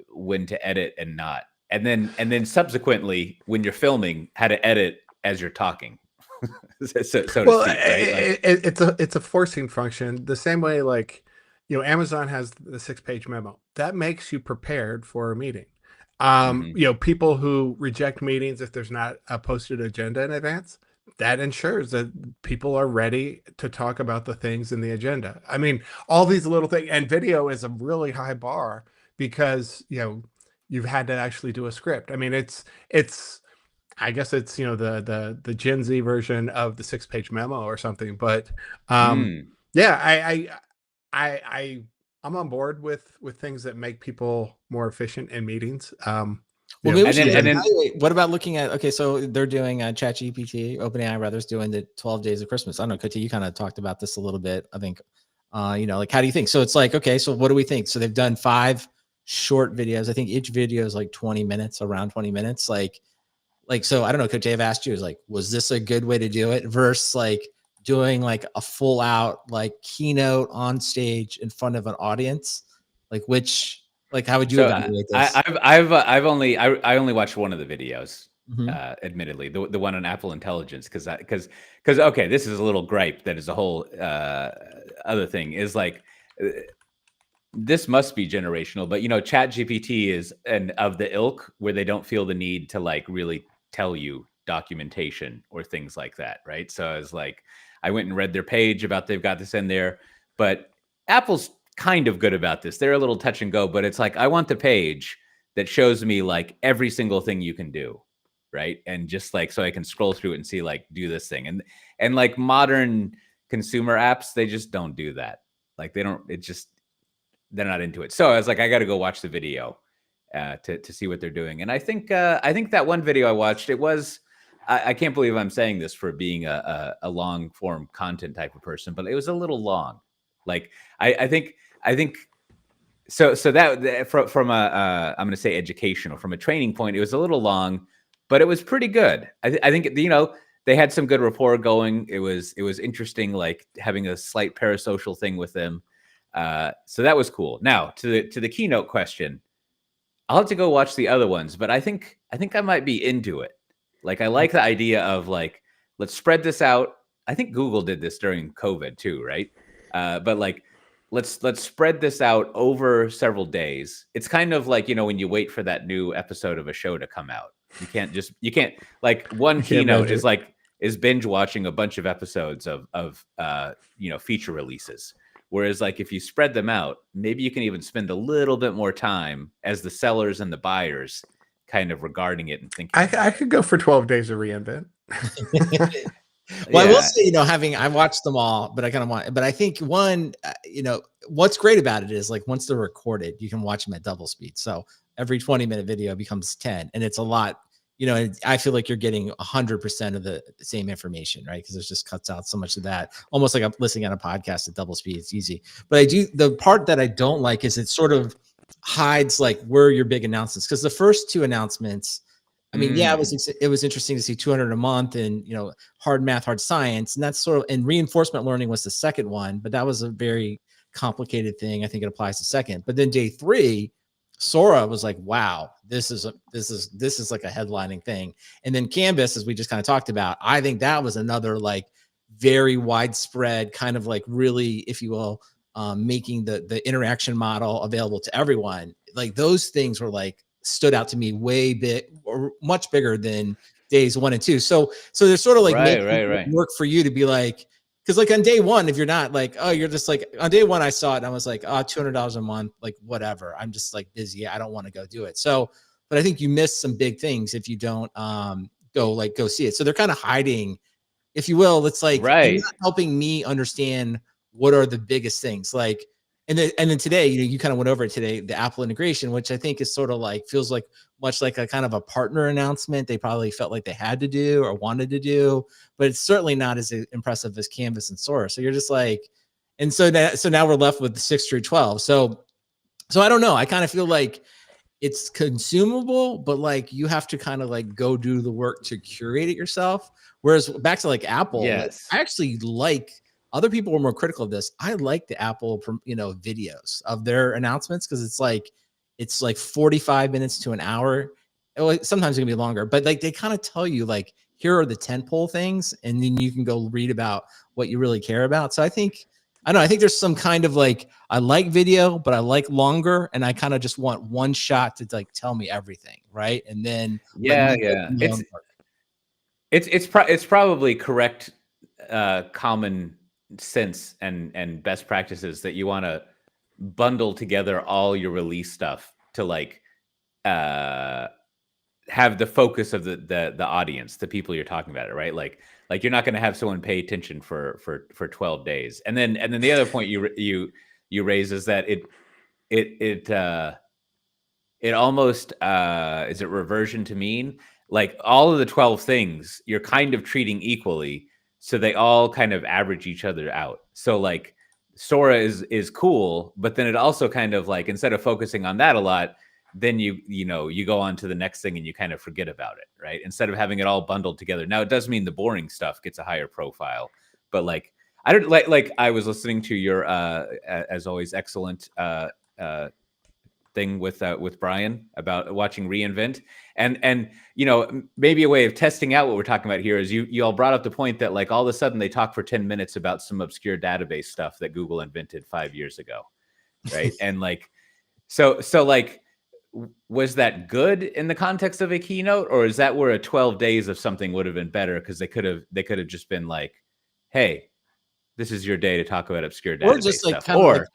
when to edit and not. And then subsequently, when you're filming, how to edit as you're talking. so to speak, right? Like, it's a forcing function, the same way like Amazon has the 6-page memo that makes you prepared for a meeting. Mm-hmm. People who reject meetings if there's not a posted agenda in advance, that ensures that people are ready to talk about the things in the agenda. I mean, all these little things, and video is a really high bar because you've had to actually do a script. I mean, it's I guess it's the Gen Z version of the 6-page memo or something. But yeah, I I'm on board with things that make people more efficient in meetings. Well, maybe we should and then evaluate. What about looking at, okay, so they're doing ChatGPT, OpenAI rather is doing the 12 days of Christmas. I don't know, Coté, you kind of talked about this a little bit. I think, like, how do you think? So it's like, okay, so what do we think? So they've done 5 short videos. I think each video is like 20 minutes, around 20 minutes. Like, so I don't know, Coté, I've asked you, is like, was this a good way to do it versus like doing like a full out like keynote on stage in front of an audience? Like how would you evaluate this? I only watched one of the videos, Mm-hmm. Admittedly, the one on Apple Intelligence, because okay, this is a little gripe that is a whole other thing, is like this must be generational, but Chat GPT is of the ilk where they don't feel the need to like really tell you documentation or things like that, right? So I was like, I went and read their page about they've got this in there, but Apple's kind of good about this. They're a little touch and go, but it's like, I want the page that shows me like every single thing you can do, right? And just like, so I can scroll through it and see like, do this thing. And like modern consumer apps, they just don't do that. Like they're not into it. So I was like, I got to go watch the video to see what they're doing. And I think that one video I watched, it was, I can't believe I'm saying this for being a long form content type of person, but it was a little long. Like I think so that from a I'm going to say educational, from a training point, it was a little long, but it was pretty good. I think they had some good rapport going. It was interesting, like having a slight parasocial thing with them. So that was cool. Now to the keynote question, I'll have to go watch the other ones, but I think I might be into it. Like I like the idea of like, let's spread this out. I think Google did this during COVID too, right? But like, let's spread this out over several days. It's kind of like, when you wait for that new episode of a show to come out. You can't like one keynote is binge watching a bunch of episodes of feature releases. Whereas like if you spread them out, maybe you can even spend a little bit more time as the sellers and the buyers kind of regarding it and thinking. I could go for 12 days of reInvent. Well, I will say, I watched them all, but I think one, what's great about it is like once they're recorded, you can watch them at double speed. So every 20-minute video becomes 10, and it's a lot. I feel like you're getting 100% of the same information, right? Because it just cuts out so much of that. Almost like I'm listening on a podcast at double speed. It's easy. But the part that I don't like is it sort of hides like where your big announcements. Because the first 2 announcements, I mean, yeah, it was interesting to see 200 a month and, hard math, hard science. And that's and reinforcement learning was the second one, but that was a very complicated thing. I think it applies to second. But then day 3, Sora was like, wow, this is like a headlining thing. And then Canvas, as we just kind of talked about, I think that was another like very widespread kind of like really, if you will, making the interaction model available to everyone. Like those things were like stood out to me way big or much bigger than days 1 and 2. So they're sort of like making it work for you to be like, because like on day 1, if you're not like, oh, you're just like on day 1, I saw it and I was like, oh, $200 a month, like whatever. I'm just like busy. I don't want to go do it. So, but I think you miss some big things if you don't go see it. So they're kind of hiding, if you will. It's like they're not helping me understand what are the biggest things. Like, and then today, you kind of went over it today, the Apple integration, which I think is sort of like feels like much like a kind of a partner announcement. They probably felt like they had to do or wanted to do, but it's certainly not as impressive as Canvas and Sora. So you're just like, and so now we're left with the 6 through 12. So I don't know. I kind of feel like it's consumable, but like you have to kind of like go do the work to curate it yourself. Whereas back to like Apple, yes, I actually like. Other people were more critical of this. I like the Apple, videos of their announcements because it's like 45 minutes to an hour. Sometimes it can be longer, but like they kind of tell you like, here are the tentpole things, and then you can go read about what you really care about. So I think I don't know. I think there's some kind of like, I like video, but I like longer, and I kind of just want one shot to like tell me everything, right? And then Yeah, it's probably correct common sense and best practices that you want to bundle together all your release stuff to like have the focus of the audience, the people you're talking about it, right? Like you're not going to have someone pay attention for 12 days. And then the other point you raise is that it almost is it reversion to mean, like all of the 12 things you're kind of treating equally, so they all kind of average each other out. So like Sora is cool, but then it also kind of like, instead of focusing on that a lot, then you go on to the next thing and you kind of forget about it, right? Instead of having it all bundled together. Now it does mean the boring stuff gets a higher profile, but like I don't like I was listening to your as always excellent thing with Brian about watching reInvent, and maybe a way of testing out what we're talking about here is you all brought up the point that like all of a sudden they talk for 10 minutes about some obscure database stuff that Google invented 5 years ago, right? And like so like, was that good in the context of a keynote, or is that where a 12 days of something would have been better, because they could have just been like, hey, this is your day to talk about obscure database or just like stuff, kind of or like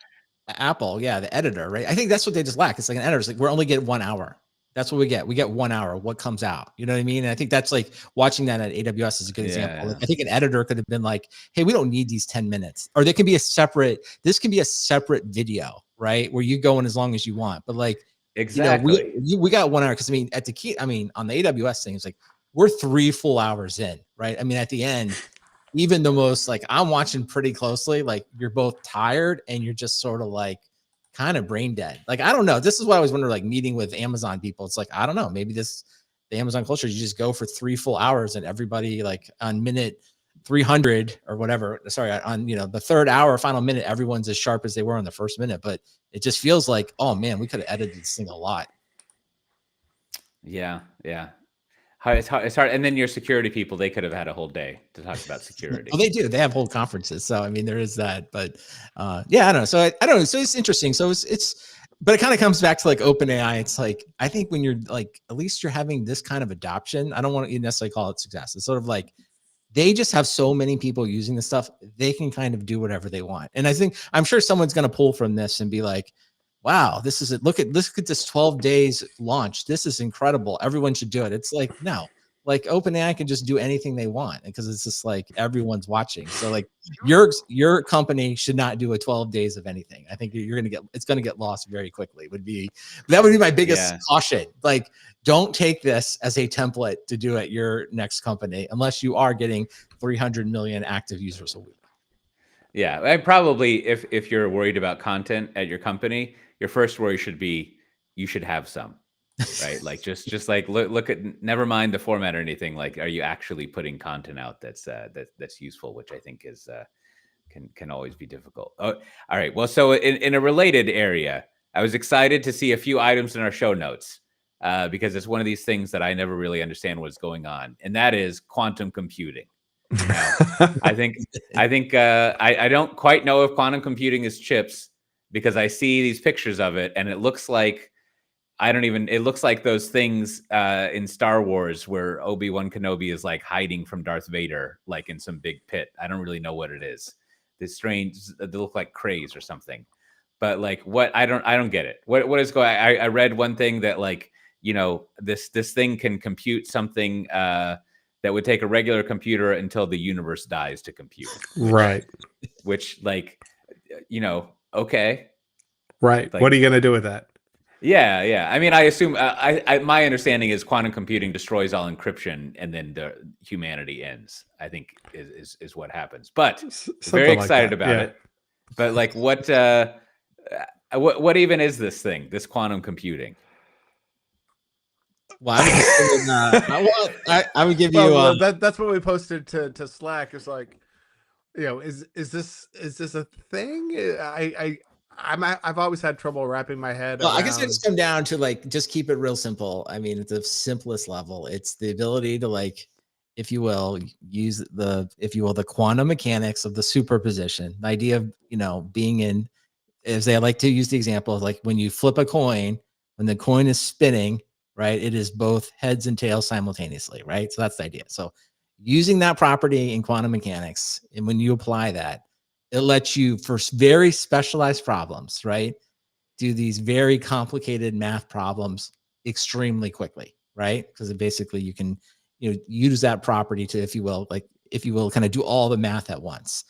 Apple, yeah, the editor, right? I think that's what they just lack. It's like an editor. It's like we're only getting 1 hour. That's what we get. We get 1 hour. What comes out? You know what I mean? And I think that's like watching that at AWS is a good example. Like, I think an editor could have been like, hey, we don't need these 10 minutes. Or there can be this can be a separate video, right? Where you go in as long as you want. But like, exactly, we got 1 hour. Because I mean, on the AWS thing, it's like we're 3 full hours in, right? I mean, at the end, even the most like, I'm watching pretty closely, like you're both tired and you're just sort of like kind of brain dead. Like, I don't know. This is what I always wonder, like meeting with Amazon people. It's like, I don't know, maybe the Amazon culture, you just go for 3 full hours and everybody like on minute 300 or whatever, sorry, on, the third hour, final minute, everyone's as sharp as they were on the first minute. But it just feels like, oh man, we could have edited this thing a lot. Yeah. It's hard. And then your security people, they could have had a whole day to talk about security. Well, they do. They have whole conferences. So, I mean, there is that. But yeah, I don't know. So, I don't know. So it's interesting. So but it kind of comes back to like OpenAI. It's like, I think when you're like, at least you're having this kind of adoption, I don't want to necessarily call it success. It's sort of like, they just have so many people using this stuff. They can kind of do whatever they want. And I'm sure someone's going to pull from this and be like, wow, this is it. Look at this 12 days launch. This is incredible. Everyone should do it. It's like, no, like OpenAI can just do anything they want because it's just like everyone's watching. So like your company should not do a 12 days of anything. I think it's going to get lost very quickly. That would be my biggest caution. Like, don't take this as a template to do at your next company unless you are getting 300 million active users a week. Yeah, I probably, if you're worried about content at your company, your first worry should be you should have some, right? Like just like look at, never mind the format or anything. Like, are you actually putting content out that's useful, which I think is can always be difficult. Oh, all right. Well, so in a related area, I was excited to see a few items in our show notes because it's one of these things that I never really understand what's going on, and that is quantum computing. Now, I think I don't quite know if quantum computing is chips, because I see these pictures of it and it looks like it looks like those things in Star Wars where Obi-Wan Kenobi is like hiding from Darth Vader, like in some big pit. I don't really know what it is. This strange, they look like crays or something. But like, what, I don't get it. What is going? I read one thing that like, this thing can compute something that would take a regular computer until the universe dies to compute. Right. Which like, okay. Right. Like, what are you going to do with that? Yeah. I mean, I assume my understanding is quantum computing destroys all encryption and then the humanity ends, I think is what happens. But very excited about it. But like, what even is this thing, this quantum computing? Well, I would give you. That's what we posted to Slack. It's like, is this a thing? I've always had trouble wrapping my head around. I guess I just come down to like, just keep it real simple. I mean, at the simplest level, it's the ability to like if you will, use the quantum mechanics of the superposition, the idea of, being in, as they like to use the example of, like, when you flip a coin, when the coin is spinning, right, it is both heads and tails simultaneously, right? So that's the idea. So using that property in quantum mechanics, and when you apply that, it lets you, for very specialized problems, right, do these very complicated math problems extremely quickly, right? Because basically you can, use that property to, if you will, kind of do all the math at once.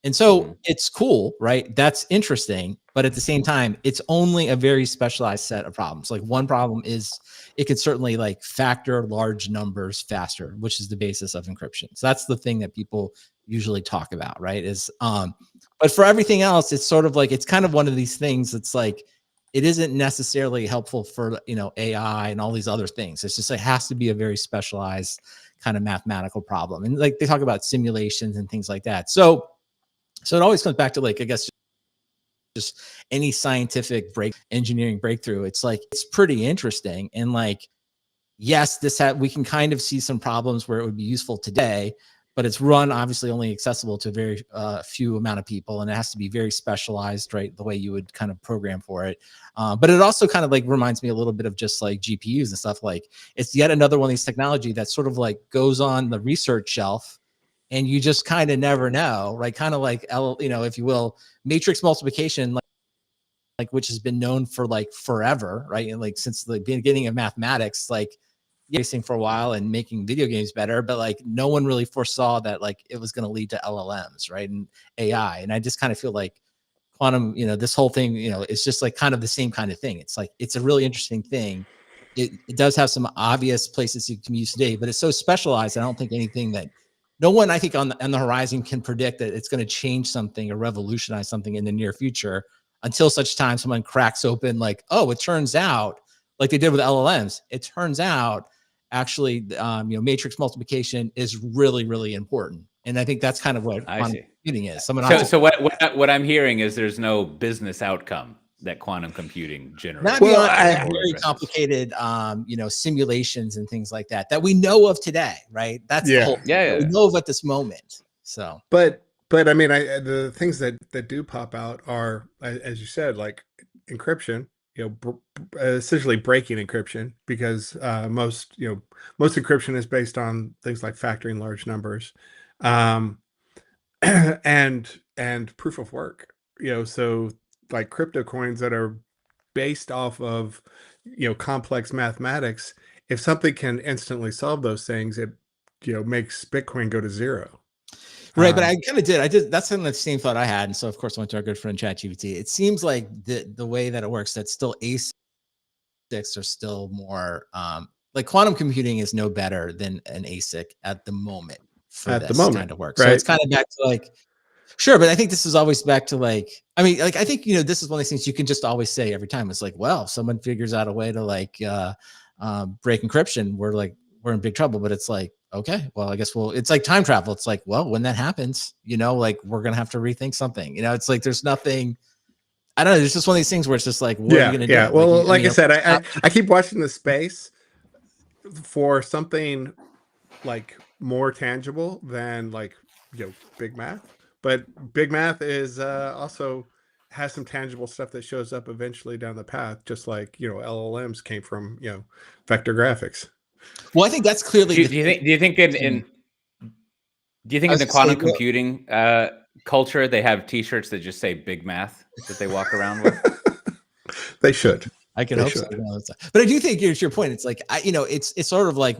And so it's cool, right? That's interesting. But at the same time, it's only a very specialized set of problems. Like, one problem is it could certainly, like, factor large numbers faster, which is the basis of encryption. So that's the thing that people usually talk about, right? But for everything else, it's sort of like, it's kind of one of these things that's like, it isn't necessarily helpful for, AI and all these other things. It's just, it has to be a very specialized kind of mathematical problem. And, like, they talk about simulations and things like that. So it always comes back to, like, I guess, just any scientific engineering breakthrough. It's like, it's pretty interesting. And, like, yes, we can kind of see some problems where it would be useful today, but it's obviously only accessible to a very few amount of people, and it has to be very specialized, right? The way you would kind of program for it. But it also kind of, like, reminds me a little bit of just, like, GPUs and stuff. Like, it's yet another one of these technology that sort of, like, goes on the research shelf, and you just kind of never know, right? Kind of like, if you will, matrix multiplication, like, which has been known for, like, forever, right? And, like, since the beginning of mathematics, like, racing for a while and making video games better, but, like, no one really foresaw that, like, it was going to lead to LLMs, right? And AI. And I just kind of feel like quantum, this whole thing, it's just, like, kind of the same kind of thing. It's like, it's a really interesting thing. It does have some obvious places you can use today, but it's so specialized. I don't think anything that no one, I think, on the horizon can predict that it's going to change something or revolutionize something in the near future, until such time someone cracks open, like, oh, it turns out, like they did with LLMs, it turns out actually, matrix multiplication is really, really important. And I think that's kind of what quantum computing is. So what I'm hearing is there's no business outcome that quantum computing generates. Not beyond very complicated, simulations and things like that we know of today, right? That's the whole thing. We know of at this moment. So, but I mean, the things that do pop out are, as you said, like encryption. Essentially breaking encryption, because most encryption is based on things like factoring large numbers, and proof of work. So, like, crypto coins that are based off of complex mathematics. If something can instantly solve those things, it makes Bitcoin go to zero. Right, but I kind of did. That's kind of the same thought I had, and so of course I went to our good friend ChatGPT. It seems like the way that it works, that still ASICs are still more like, quantum computing is no better than an ASIC at the moment for this kind of work. Right? So it's kind of back to, like, sure, but I think this is always back to, like, I mean, like, I think, this is one of these things you can just always say every time. It's like, well, if someone figures out a way to, like, break encryption, we're in big trouble. But it's like, okay, well, I guess it's like time travel. It's like, well, when that happens, like, we're gonna have to rethink something. It's like, there's nothing. I don't know. It's just one of these things where it's just like, what are you gonna do? Yeah. Well, like I said, I keep watching the space for something, like, more tangible than, like, big math. But big math is also has some tangible stuff that shows up eventually down the path, just like LLMs came from vector graphics. Well, I think that's clearly. Do you think in the quantum computing culture they have T-shirts that just say "Big Math" that they walk around with? They should. I can hope so. But I do think, to your point, it's like, it's sort of like,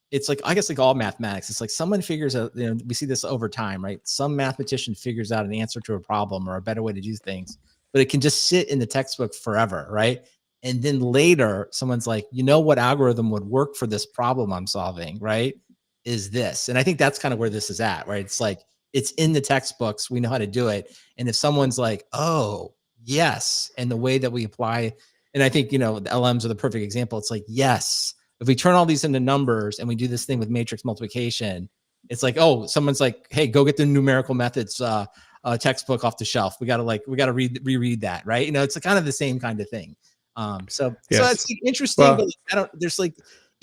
it's like, I guess, like all mathematics, it's like someone figures out, we see this over time, right? Some mathematician figures out an answer to a problem or a better way to do things, but it can just sit in the textbook forever, right? And then later, someone's like, what algorithm would work for this problem I'm solving, right? Is this. And I think that's kind of where this is at, right? It's like, it's in the textbooks. We know how to do it. And if someone's like, oh, yes, and the way that we apply, and I think, the LMs are the perfect example. It's like, yes, if we turn all these into numbers and we do this thing with matrix multiplication, it's like, oh, someone's like, hey, go get the numerical methods textbook off the shelf. We got to reread that, right? It's kind of the same kind of thing. So it's interesting, but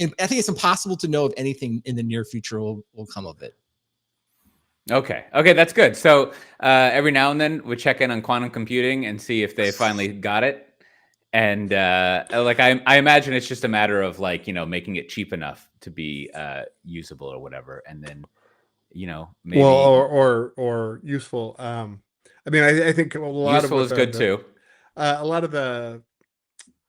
I think it's impossible to know if anything in the near future will come of it. Okay, that's good. So every now and then we check in on quantum computing and see if they finally got it. And like I imagine it's just a matter of like, you know, making it cheap enough to be usable or whatever, and then, you know, maybe or useful. I mean, I think a lot useful of is good too. A lot of the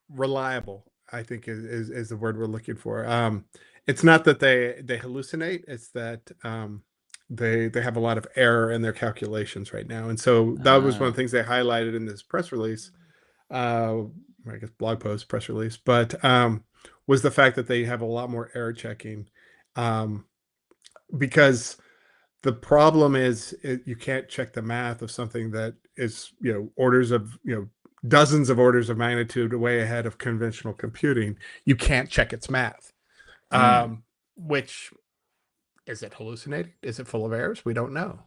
reliable, I think, is the word we're looking for. It's not that they hallucinate; it's that they have a lot of error in their calculations right now, and so that was one of the things they highlighted in this press release. I guess blog post, press release, but was the fact that they have a lot more error checking, because the problem is you can't check the math of something that is, you know, orders of, you know, dozens of orders of magnitude way ahead of conventional computing. You can't check its math. Which, is it hallucinating? Is it full of errors? We don't know.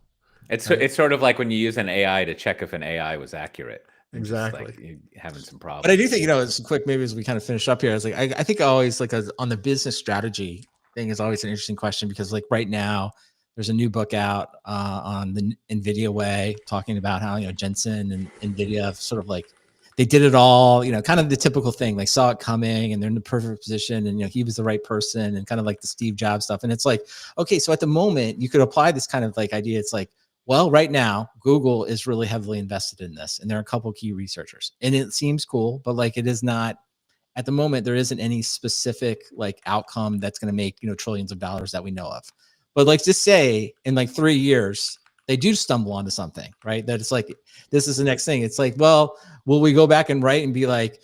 It's sort of like when you use an AI to check if an AI was accurate. Exactly. Just like having some problems. But I do think, you know, it's quick, maybe as we kind of finish up here, it's like, I think always like on the business strategy thing is always an interesting question, because like right now there's a new book out on the Nvidia way, talking about how, you know, Jensen and Nvidia have sort of like, they did it all, you know, kind of the typical thing, like saw it coming and they're in the perfect position, and, you know, he was the right person, and kind of like the Steve Jobs stuff. And it's like, okay, so at the moment you could apply this kind of like idea. It's like, well, right now, Google is really heavily invested in this, and there are a couple of key researchers, and it seems cool, but like it is not, at the moment, there isn't any specific like outcome that's going to make, you know, trillions of dollars that we know of. But like, just say in like 3 years, they do stumble onto something, right? That it's like, this is the next thing. It's like, well, will we go back and write and be like,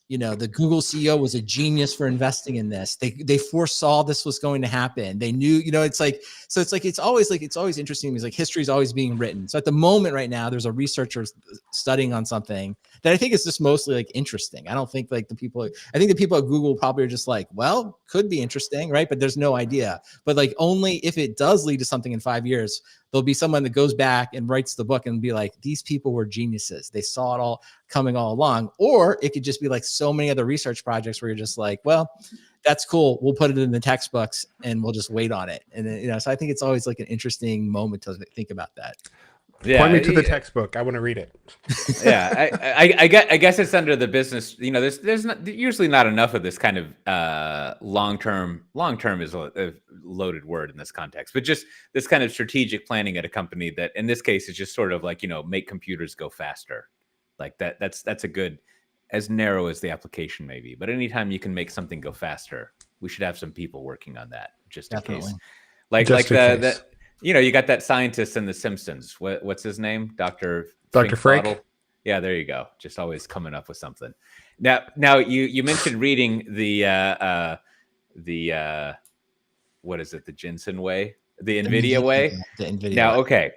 you know, the Google CEO was a genius for investing in this. They foresaw this was going to happen. They knew, you know, it's like, so it's like, it's always interesting. It's like history is always being written. So at the moment right now, there's a researcher studying on something that I think is just mostly like interesting. I don't think like I think the people at Google probably are just like, well, could be interesting, right? But there's no idea. But like, only if it does lead to something in 5 years, there'll be someone that goes back and writes the book and be like, these people were geniuses. They saw it all coming all along. Or it could just be like so many other research projects where you're just like, well, that's cool. We'll put it in the textbooks and we'll just wait on it. And then, you know, so I think it's always like an interesting moment to think about that. Yeah, point me to the textbook. I want to read it. Yeah, I guess it's under the business. You know, there's usually not enough of this kind of long term. Long term is a loaded word in this context, but just this kind of strategic planning at a company that, in this case, is just sort of like, you know, make computers go faster. Like that's a good, as narrow as the application may be. But anytime you can make something go faster, we should have some people working on that, just in case. Like the you know, you got that scientist in The Simpsons. What's his name? Dr. Frank. Yeah, there you go. Just always coming up with something. Now you mentioned reading the what is it? The Jensen way, the Nvidia way. The Nvidia now, way. Okay.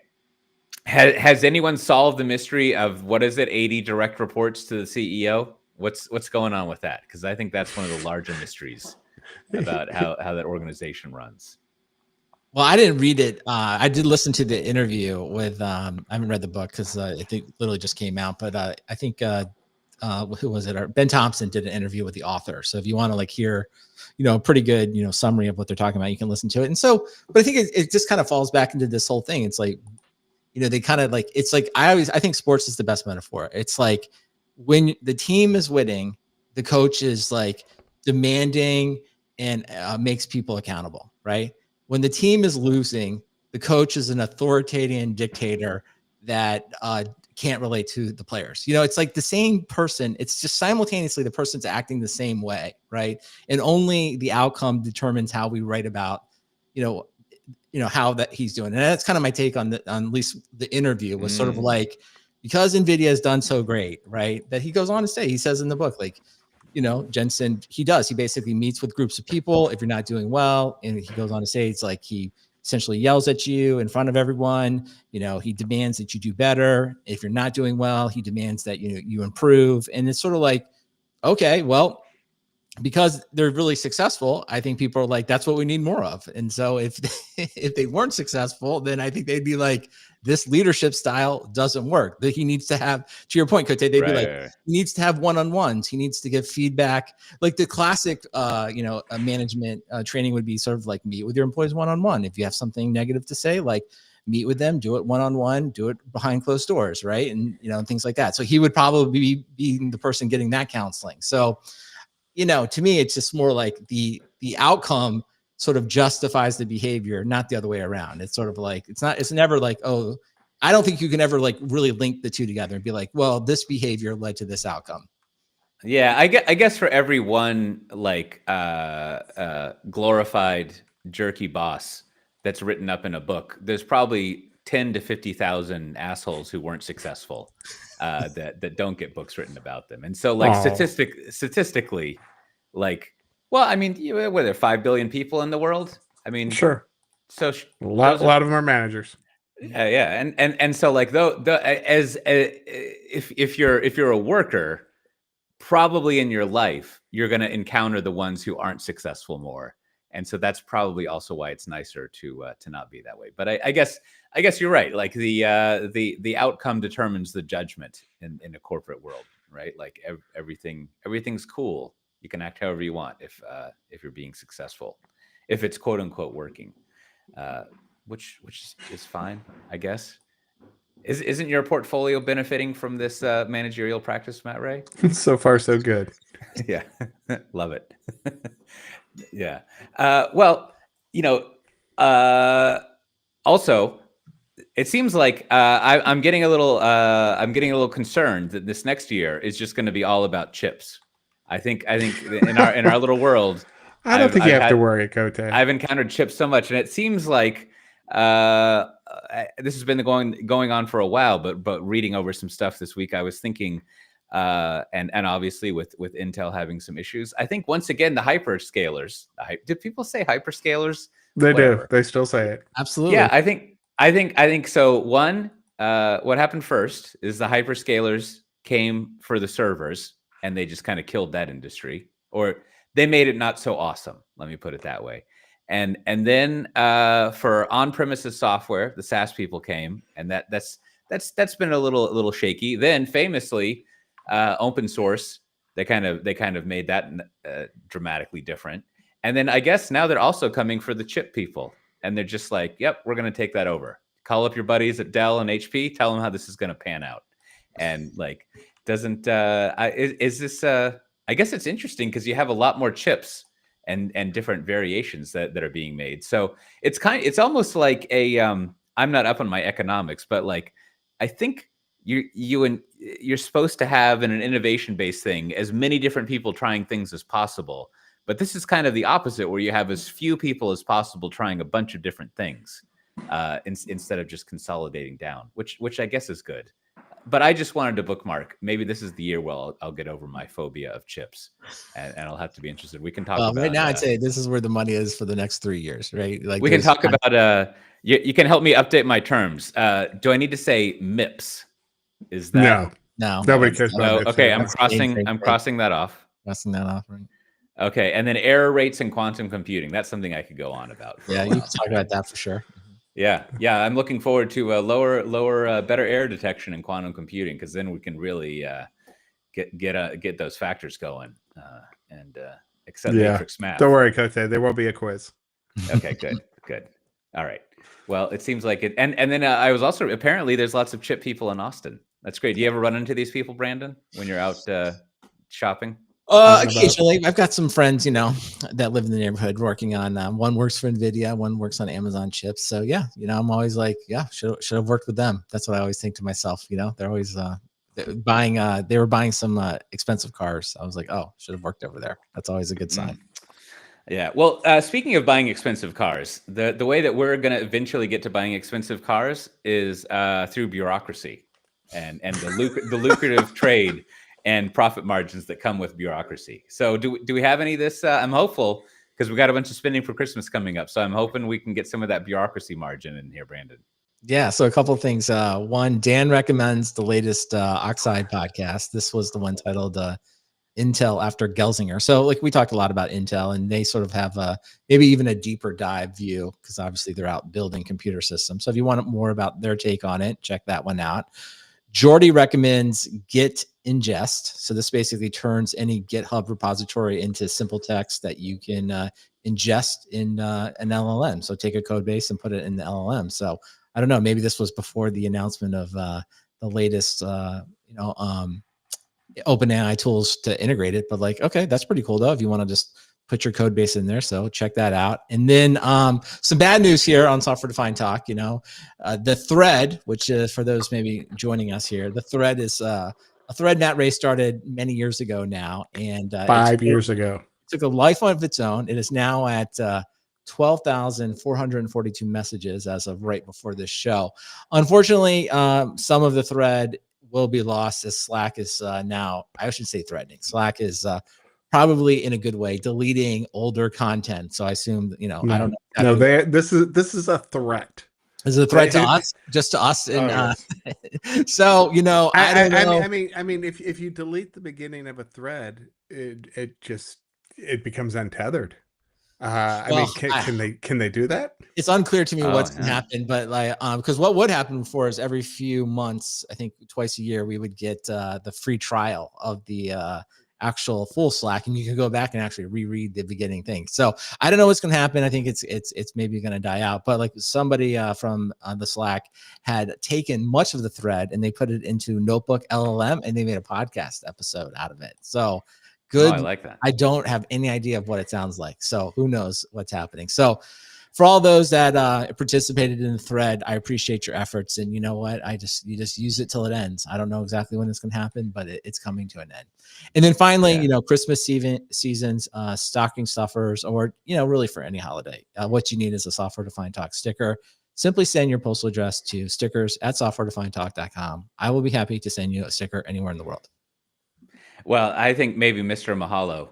Has anyone solved the mystery of what is it? 80 direct reports to the CEO? What's going on with that? Because I think that's one of the larger mysteries about how that organization runs. Well, I didn't read it. I did listen to the interview with, I haven't read the book because I think it literally just came out, but I think, who was it? Ben Thompson did an interview with the author. So if you want to like hear, you know, a pretty good, you know, summary of what they're talking about, you can listen to it. And so, but I think it just kind of falls back into this whole thing. It's like, you know, they kind of like, it's like, I think sports is the best metaphor. It's like when the team is winning, the coach is like demanding and makes people accountable, right? When the team is losing, the coach is an authoritarian dictator that can't relate to the players. You know, it's like the same person. It's just simultaneously the person's acting the same way, right? And only the outcome determines how we write about, you know how that he's doing. And that's kind of my take on at least the interview was sort of like, because Nvidia has done so great, right? That he goes on to say, he says in the book, like, you know, Jensen, he basically meets with groups of people if you're not doing well. And he goes on to say, it's like he essentially yells at you in front of everyone. You know, he demands that you do better. If you're not doing well, he demands that you improve. And it's sort of like, okay, well, because they're really successful, I think people are like, that's what we need more of. And so if they weren't successful, then I think they'd be like, this leadership style doesn't work. That he needs to have, to your point, Cote, they'd be like, he needs to have one-on-ones. He needs to give feedback. Like the classic, management training would be sort of like meet with your employees one-on-one. If you have something negative to say, like meet with them, do it one-on-one, do it behind closed doors, right? And, things like that. So he would probably be being the person getting that counseling. So, to me, it's just more like the outcome sort of justifies the behavior, not the other way around. It's sort of like, it's never like, oh, I don't think you can ever like really link the two together and be like, well, this behavior led to this outcome. Yeah, I guess for every one like glorified jerky boss that's written up in a book, there's probably 10 to 50,000 assholes who weren't successful that don't get books written about them. And so like statistically, like, well, I mean, were there 5 billion people in the world? I mean, sure. So a lot of them are managers. Yeah. And so like if you're a worker, probably in your life, you're going to encounter the ones who aren't successful more. And so that's probably also why it's nicer to not be that way. But I guess you're right. Like the outcome determines the judgment in a corporate world, right? Like everything's cool. You can act however you want if you're being successful, if it's quote unquote working, which is fine, I guess. Isn't your portfolio benefiting from this managerial practice, Matt Ray? So far, so good. Yeah, love it. Yeah. Well, also, it seems like I'm getting a little concerned that this next year is just going to be all about chips. I think in our little world, I don't think you have to worry, Cote. I've encountered chips so much, and it seems like this has been going on for a while. But reading over some stuff this week, I was thinking, and obviously with Intel having some issues, I think once again the hyperscalers. Did people say hyperscalers? They do. They still say it. Absolutely. Yeah, I think so. One, what happened first is the hyperscalers came for the servers, and they just kind of killed that industry, or they made it not so awesome. Let me put it that way. And then for on-premises software, the SaaS people came, and that's been a little shaky. Then famously, open source, they kind of made that dramatically different. And then I guess now they're also coming for the chip people, and they're just like, yep, we're going to take that over. Call up your buddies at Dell and HP, tell them how this is going to pan out. And like, is this? I guess it's interesting because you have a lot more chips and different variations that are being made. So it's almost like a I'm not up on my economics, but like I think you're supposed to have in an innovation-based thing as many different people trying things as possible. But this is kind of the opposite, where you have as few people as possible trying a bunch of different things instead of just consolidating down, which I guess is good. But I just wanted to bookmark. Maybe this is the year where I'll get over my phobia of chips, and I'll have to be interested. We can talk about right now. I'd say this is where the money is for the next 3 years, right? Like we can talk about. You can help me update my terms. Do I need to say MIPS? Is that no? Nobody cares about MIPS. Okay, I'm crossing that off. Crossing that off, right? Okay, and then error rates and quantum computing. That's something I could go on about. Yeah, you can talk about that for sure. Yeah. I'm looking forward to lower, better error detection in quantum computing, because then we can really get those factors going and accept matrix math. Don't worry, Cote. There will be a quiz. Okay, good. All right. Well, it seems like it. And then I was also, apparently there's lots of chip people in Austin. That's great. Do you ever run into these people, Brandon, when you're out shopping? Occasionally. I've got some friends, that live in the neighborhood working on, one works for Nvidia, one works on Amazon chips. So yeah, I'm always like, yeah, should have worked with them. That's what I always think to myself. They're always they were buying some expensive cars. I was like, oh, should have worked over there. That's always a good sign. Yeah. Well, speaking of buying expensive cars, the way that we're going to eventually get to buying expensive cars is through bureaucracy and the lucrative trade and profit margins that come with bureaucracy. So do we have any of this? I'm hopeful, because we got a bunch of spending for Christmas coming up. So I'm hoping we can get some of that bureaucracy margin in here, Brandon. Yeah. So a couple of things. One, Dan recommends the latest Oxide podcast. This was the one titled Intel after Gelsinger. So like we talked a lot about Intel, and they sort of have maybe even a deeper dive view because obviously they're out building computer systems. So if you want more about their take on it, check that one out. Jordy recommends Git ingest. So this basically turns any GitHub repository into simple text that you can ingest in an LLM. So take a code base and put it in the LLM. So I don't know, maybe this was before the announcement of the latest, OpenAI tools to integrate it, but like, okay, that's pretty cool though. If you want to just put your code base in there, so check that out. And then some bad news here on Software Defined Talk. The thread, which is for those maybe joining us here, the thread is a thread Matt Ray started many years ago now, and 5 years ago. Took a life of its own. It is now at 12,442 messages as of right before this show. Unfortunately, some of the thread will be lost as Slack is now, I should say threatening. Slack is probably in a good way deleting older content. So I assume, I don't know. No, this is a threat. Is it a threat to us? Just to us? And yes. so, I don't know. I mean, if you delete the beginning of a thread, it becomes untethered. Can they do that? It's unclear to me what's going to happen, but like, because what would happen before is every few months, I think twice a year, we would get the free trial of the actual full Slack, and you can go back and actually reread the beginning thing. So I don't know what's going to happen. I think it's maybe going to die out, but like somebody from the Slack had taken much of the thread and they put it into Notebook LLM and they made a podcast episode out of it. So good. I like that. I don't have any idea of what it sounds like. So who knows what's happening. So for all those that participated in the thread, I appreciate your efforts. And you know what? You just use it till it ends. I don't know exactly when it's going to happen, but it's coming to an end. And then finally, Christmas seasons, stocking stuffers, or, really for any holiday, what you need is a Software Defined Talk sticker. Simply send your postal address to stickers@softwaredefinedtalk.com. I will be happy to send you a sticker anywhere in the world. Well, I think maybe Mr. Mahalo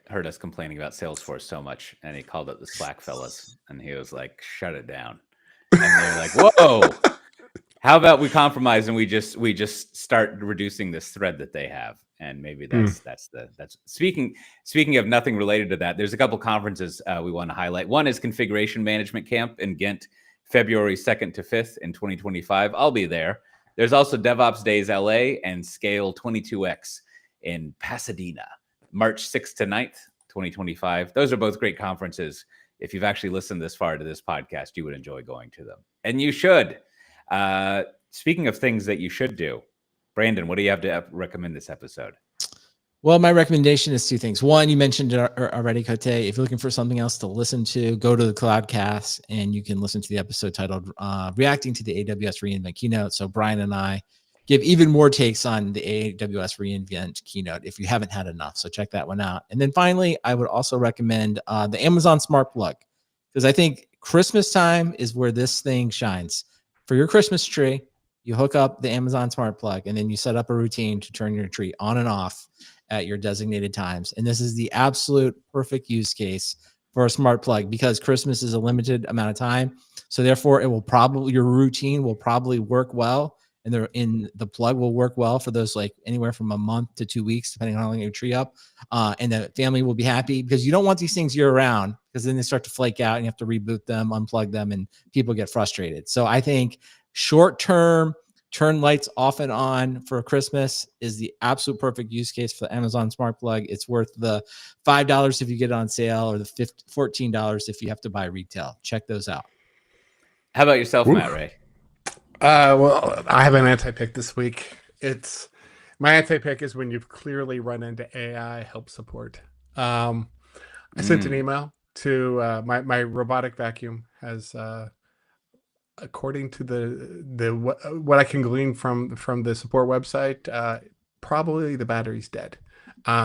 heard us complaining about Salesforce so much, and he called up the Slack fellas, and he was like, "Shut it down." And they're like, "Whoa, how about we compromise and we just start reducing this thread that they have?" And maybe that's speaking of nothing related to that. There's a couple conferences we want to highlight. One is Configuration Management Camp in Ghent, February 2nd to 5th in 2025. I'll be there. There's also DevOps Days LA and Scale 22X in Pasadena, March 6th to 9th, 2025. Those are both great conferences. If you've actually listened this far to this podcast, you would enjoy going to them. And you should. Speaking of things that you should do, Brandon, what do you have to recommend this episode? Well, my recommendation is two things. One, you mentioned it already, Coté. If you're looking for something else to listen to, go to the Cloudcast and you can listen to the episode titled Reacting to the AWS reInvent keynote. So Brian and I give even more takes on the AWS reInvent keynote if you haven't had enough. So check that one out. And then finally, I would also recommend the Amazon Smart Plug, because I think Christmas time is where this thing shines. For your Christmas tree, you hook up the Amazon Smart Plug, and then you set up a routine to turn your tree on and off at your designated times. And this is the absolute perfect use case for a smart plug, because Christmas is a limited amount of time. So therefore, your routine will probably work well. And the plug will work well for those anywhere from a month to 2 weeks, depending on how long your tree up. And the family will be happy, because you don't want these things year round, because then they start to flake out and you have to reboot them, unplug them, and people get frustrated. So I think short-term, turn lights off and on for Christmas is the absolute perfect use case for the Amazon Smart Plug. It's worth the $5 if you get it on sale, or the $14 if you have to buy retail. Check those out. How about yourself, Matt Ray? Well, I have an anti-pick this week. My anti-pick is when you've clearly run into AI help support. I sent an email to my robotic vacuum has, according to the what I can glean from the support website, probably the battery's dead.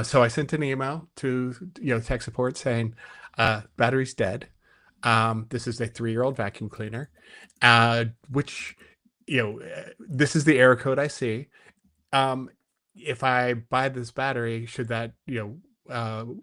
So I sent an email to tech support saying battery's dead. This is a 3-year-old vacuum cleaner, which this is the error code I see. If I buy this battery, should that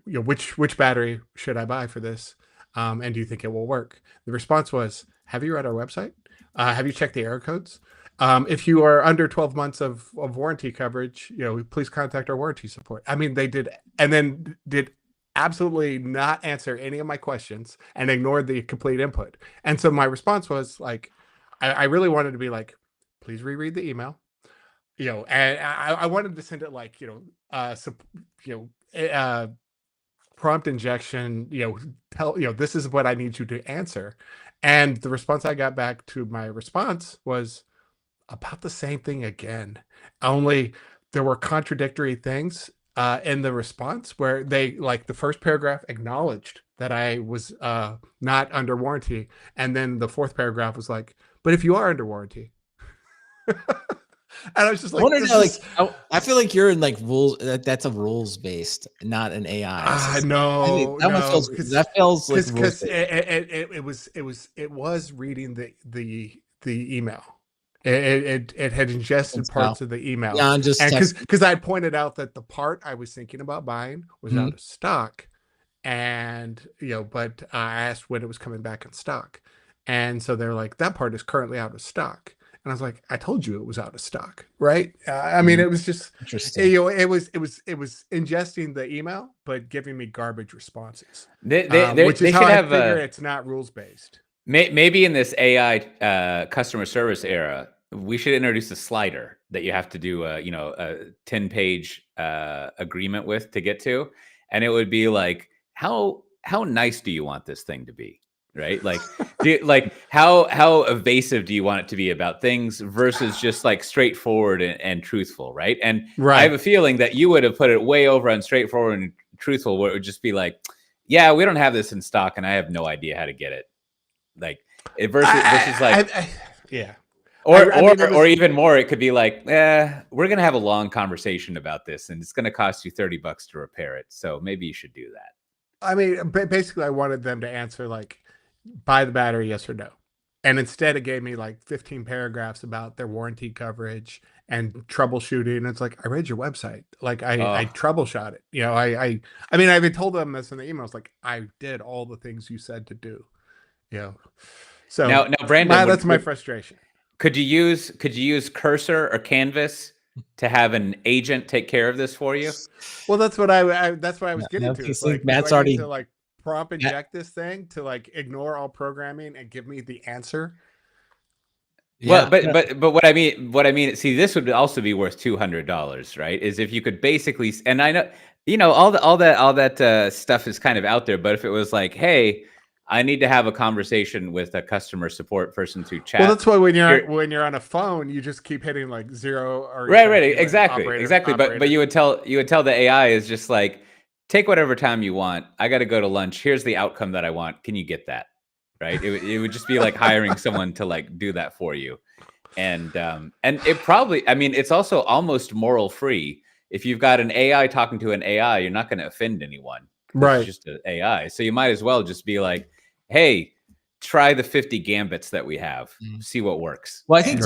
which battery should I buy for this? And do you think it will work? The response was, have you read our website? Have you checked the error codes? If you are under 12 months of warranty coverage, please contact our warranty support. I mean, they did, and then did absolutely not answer any of my questions and ignored the complete input. And so my response was like, I really wanted to be like, please reread the email, and I wanted to send it like, prompt injection, this is what I need you to answer. And the response I got back to my response was about the same thing again, only there were contradictory things in the response where they, like, the first paragraph acknowledged that I was not under warranty, and then the fourth paragraph was like, but if you are under warranty. And I was just like, I feel like you're in like rules. That's a rules based, not an AI. No, that feels like because it was reading the email. It had ingested parts of the email. Yeah, because I pointed out that the part I was thinking about buying was out of stock, and but I asked when it was coming back in stock, and so they're like, that part is currently out of stock. And I was like, I told you it was out of stock, right? I mean, it was just interesting. It was ingesting the email, but giving me garbage responses. Which is how I figure it's not rules based. Maybe in this AI customer service era, we should introduce a slider that you have to do a 10-page agreement with to get to, and it would be like, how nice do you want this thing to be? Right? Like, how evasive do you want it to be about things versus just like straightforward and truthful, right? And I have a feeling that you would have put it way over on straightforward and truthful, where it would just be like, yeah, we don't have this in stock, and I have no idea how to get it. Like, versus like, yeah. Or even more, it could be like, we're gonna have a long conversation about this, and it's gonna cost you $30 to repair it. So maybe you should do that. I mean, basically, I wanted them to answer like, buy the battery, yes or no. And instead it gave me like 15 paragraphs about their warranty coverage and troubleshooting. And it's like, I read your website. Like I troubleshot it. I mean, I even told them this in the emails, like, I did all the things you said to do. So now Brandon, that's my frustration. Could you use Cursor or Canvas to have an agent take care of this for you? Well, that's what I was getting to. It's like, Matt's already to like prompt inject this thing to like ignore all programming and give me the answer. Yeah. Well, but what I mean, see, this would also be worth $200, right? Is if you could basically, and I know, all that stuff is kind of out there, but if it was like, hey, I need to have a conversation with a customer support person through chat. Well, that's why when you're on a phone, you just keep hitting like 0 or right, exactly. But you would tell the AI is just like, take whatever time you want. I got to go to lunch. Here's the outcome that I want. Can you get that? Right. It would just be like hiring someone to like do that for you. And it probably, I mean, it's also almost moral free. If you've got an AI talking to an AI, you're not going to offend anyone. Right. It's just an AI. So you might as well just be like, hey, try the 50 gambits that we have, see what works. Well, I think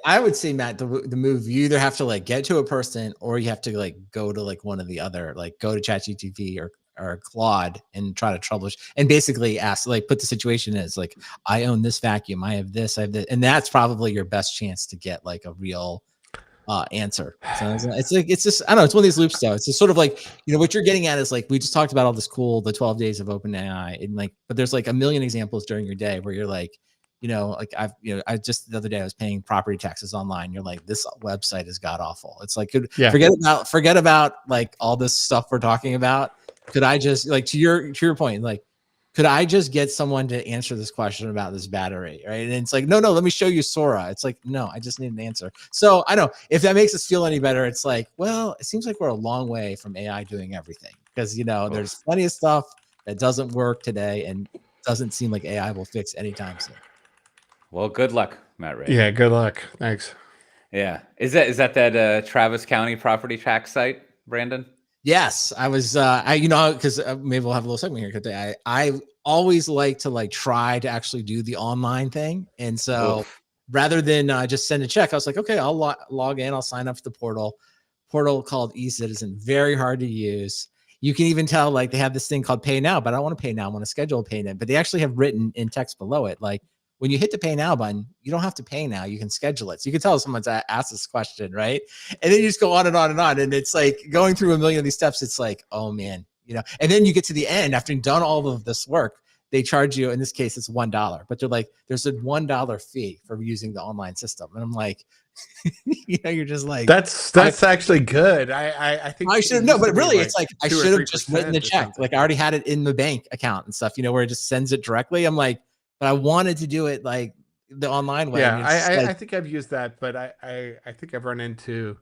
I would say, Matt, the move, you either have to like get to a person, or you have to like go to like one of the other, like go to ChatGPT or Claude and try to troubleshoot and basically ask, like, put the situation as like, I own this vacuum, I have this, and that's probably your best chance to get like a real answer. So it's just, I don't know, it's one of these loops though. It's just sort of like, what you're getting at is like, we just talked about all this the 12 days of OpenAI, and like, but there's like a million examples during your day where you're like, like I just the other day I was paying property taxes online. You're like, this website is god awful. It's like, forget about like all this stuff we're talking about. Could I just, like, to your point, like, could I just get someone to answer this question about this battery, right? And it's like, no, let me show you Sora. It's like, no, I just need an answer. So I know, if that makes us feel any better, it's like, well, it seems like we're a long way from AI doing everything, because there's plenty of stuff that doesn't work today, and doesn't seem like AI will fix anytime soon. Well, good luck, Matt Ray. Yeah, good luck. Thanks. Yeah, is that Travis County property tax site, Brandon? Yes, I was, because maybe we'll have a little segment here today. I always like to like try to actually do the online thing. And so rather than just send a check, I was like, okay, I'll log in, I'll sign up for the portal called eCitizen, very hard to use. You can even tell, like, they have this thing called pay now, but I don't want to pay now. I want to schedule a pay now, but they actually have written in text below it, like, when you hit the pay now button, you don't have to pay now. You can schedule it. So you can tell someone's asked this question, right? And then you just go on and on and on. And it's like going through a million of these steps. It's like, oh man, and then you get to the end after you've done all of this work. They charge you, in this case, it's $1, but they're like, there's a $1 fee for using the online system. And I'm like, you're just like, that's actually good. I think I should have but really it's like I should have just written the check. Like I already had it in the bank account and stuff, where it just sends it directly. I'm like, but I wanted to do it like the online way. Yeah, I think I've used that, but I think I've run into,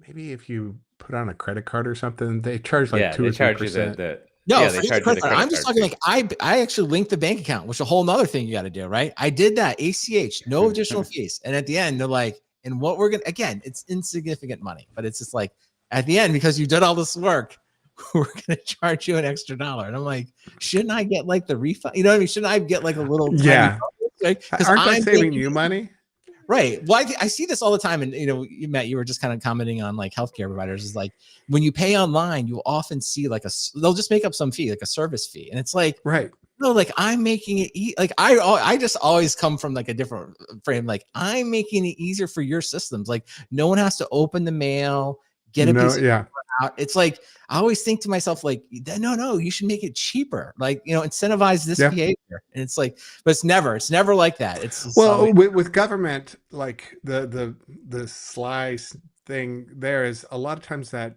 maybe if you put on a credit card or something, they charge like 2 or 3%. No, they charge you the credit. I'm just talking like I actually linked the bank account, which is a whole nother thing you got to do, right? I did that ACH, no additional fees. And at the end, they're like, and what we're gonna, again, it's insignificant money, but it's just like at the end, because you did all this work, we're gonna charge you an extra $1. And I'm like, shouldn't I get like the refund? You know what I mean? Shouldn't I get like a little Because aren't they saving you money? Right. Well, I see this all the time. And, Matt, you were just kind of commenting on like healthcare providers is like when you pay online, you often see like they'll just make up some fee, like a service fee. And it's like, right. No, like I'm making it like I just always come from like a different frame. Like I'm making it easier for your systems. Like no one has to open the mail, get a piece of paper out. It's like I always think to myself, like, no, you should make it cheaper. Like, incentivize this behavior. And it's like, but it's never like that. It's well, with government, like the slice thing there is a lot of times that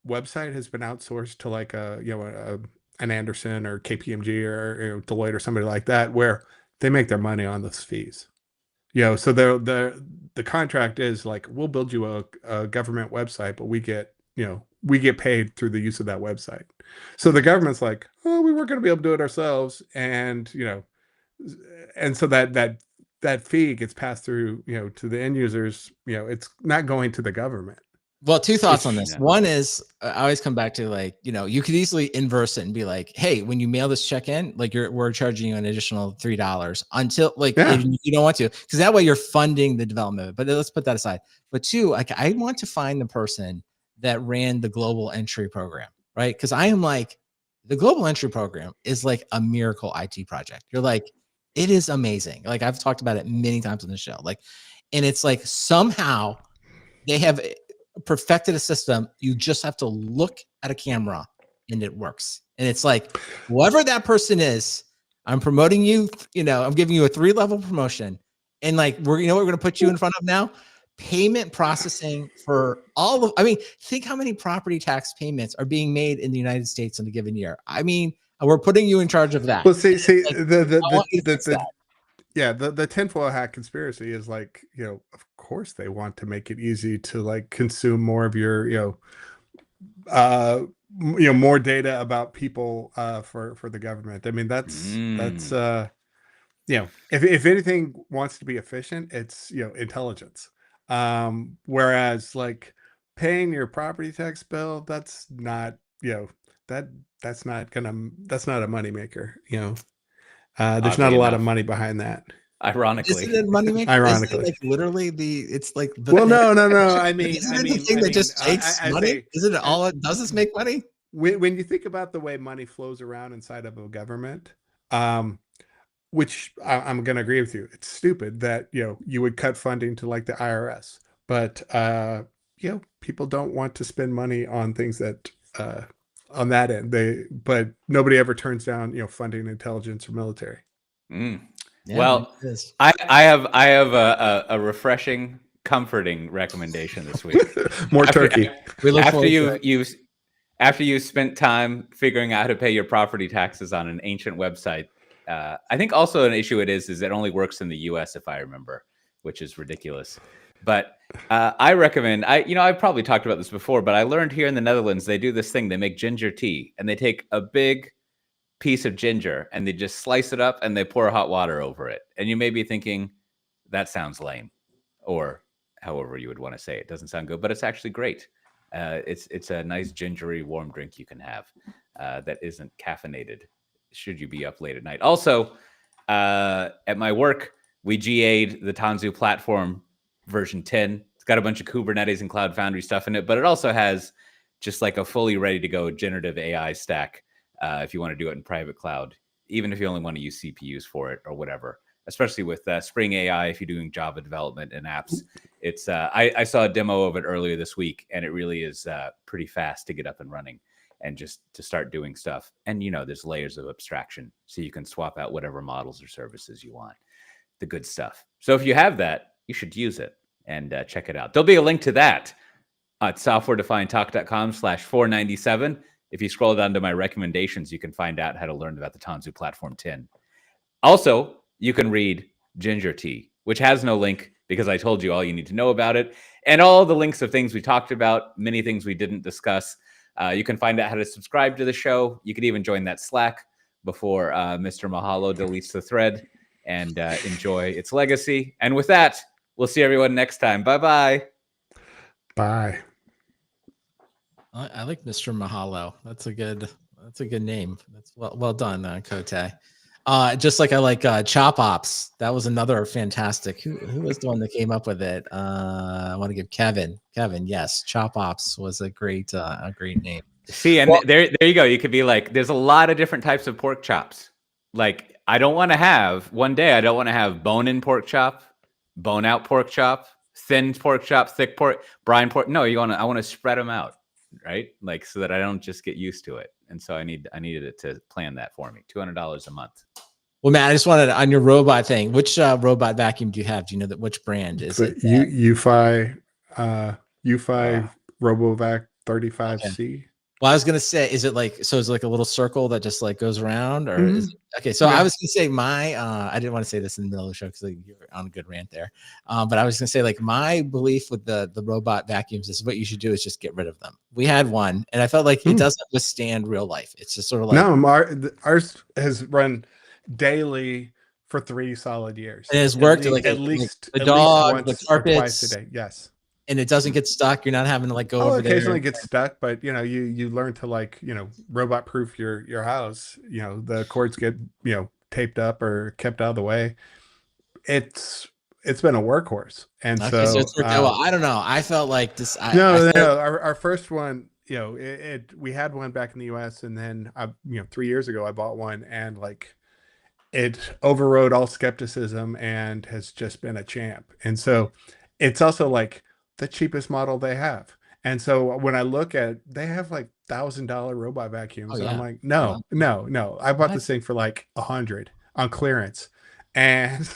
website has been outsourced to like an Anderson or KPMG or Deloitte or somebody like that, where they make their money on those fees. So the contract is like, we'll build you a government website, but we get paid through the use of that website. So the government's like, oh, we weren't going to be able to do it ourselves, and and so that fee gets passed through to the end users. It's not going to the government. Well, two thoughts on this. One is I always come back to like, you could easily inverse it and be like, hey, when you mail this check in, like we're charging you an additional $3 until like if you don't want to, because that way you're funding the development of it. But let's put that aside. But two, like I want to find the person that ran the global entry program, right? Because I am like, the global entry program is like a miracle IT project. You're like, it is amazing. Like I've talked about it many times on the show. Like, and it's like somehow they have perfected a system. You just have to look at a camera and it works. And it's like, whoever that person is, I'm promoting you, I'm giving you a 3-level promotion. And like, we're going to put you in front of now? Payment processing for all of, think how many property tax payments are being made in the United States in a given year. We're putting you in charge of that. Well, see, like, the tinfoil hat conspiracy is like, of course they want to make it easy to like consume more of your, more data about people for the government. That's if anything wants to be efficient, it's intelligence. Whereas like paying your property tax bill, that's not that's not a moneymaker. There's not a lot of money behind that. Ironically, isn't it moneymaker? Ironically, like literally it's like well, no. Isn't it the thing that just takes money? Isn't it all it does is make money? When you think about the way money flows around inside of a government, which I'm going to agree with you, it's stupid that you would cut funding to like the IRS, but people don't want to spend money on things that on that end. But nobody ever turns down funding intelligence or military. Yeah, well, I have a refreshing, comforting recommendation this week. More turkey. After you spent time figuring out how to pay your property taxes on an ancient website, I think also an issue is it only works in the U.S. if I remember, which is ridiculous. But I recommend, I've probably talked about this before, but I learned here in the Netherlands, they do this thing. They make ginger tea, and they take a big piece of ginger and they just slice it up and they pour hot water over it. And you may be thinking, that sounds lame, or however you would want to say it. Doesn't sound good, but it's actually great. It's a nice gingery warm drink you can have that isn't caffeinated should you be up late at night. Also, at my work, we GA'd the Tanzu platform version 10. It's got a bunch of Kubernetes and Cloud Foundry stuff in it, but it also has just like a fully ready to go generative AI stack if you want to do it in private cloud, even if you only want to use CPUs for it or whatever. especially with Spring AI. If you're doing Java development and apps, it's I saw a demo of it earlier this week, and it really is pretty fast to get up and running and just to start doing stuff. And there's layers of abstraction, so you can swap out whatever models or services you want. The good stuff. So if you have that, you should use it and check it out. There'll be a link to that at softwaredefinedtalk.com/497. If you scroll down to my recommendations, you can find out how to learn about the Tanzu Platform 10. Also, you can read Ginger Tea, which has no link because I told you all you need to know about it. And all the links of things we talked about, many things we didn't discuss. You can find out how to subscribe to the show. You can even join that Slack before Mr. Mahalo deletes the thread and enjoy its legacy. And with that, we'll see everyone next time. Bye-bye. Bye. I like Mr. Mahalo. That's a good name. That's well done, Coté. Just like I like Chop Ops. That was another fantastic. Who was the one that came up with it? I want to give Kevin. Yes, Chop Ops was a great name. See, and there you go. You could be like, there's a lot of different types of pork chops. Like, I don't want to have bone-in pork chop, bone-out pork chop, thin pork chop, thick pork, brine pork. No, I want to spread them out, right? Like, so that I don't just get used to it. And so I needed it to plan that for me. $200 a month. Well, Matt, I just wanted on your robot thing. Which robot vacuum do you have? Do you know which brand is it? UFi RoboVac 35C. Okay. Well, I was gonna say, is it like a little circle that just like goes around, or is it, okay? So yeah. I was gonna say I didn't want to say this in the middle of the show because you're on a good rant there, but I was gonna say, like, my belief with the robot vacuums is what you should do is just get rid of them. We had one, and I felt like it doesn't withstand real life. It's just sort of like, no, ours has run daily for 3 solid years. It has worked at least the dog, once the carpets, or twice a day. Yes. And it doesn't get stuck. You're not having to like go over there. Occasionally get stuck, but you learn to like, robot proof your house. The cords get, taped up or kept out of the way. It's been a workwork's. And so it's well, I don't know. I felt like this. No. Our first one, we had one back in the US, and then 3 years ago I bought one, and like it overrode all skepticism and has just been a champ. And so it's also like the cheapest model they have. And so when I look at, they have like $1,000 robot vacuums, and I'm like, no. I bought this thing for like $100 on clearance. And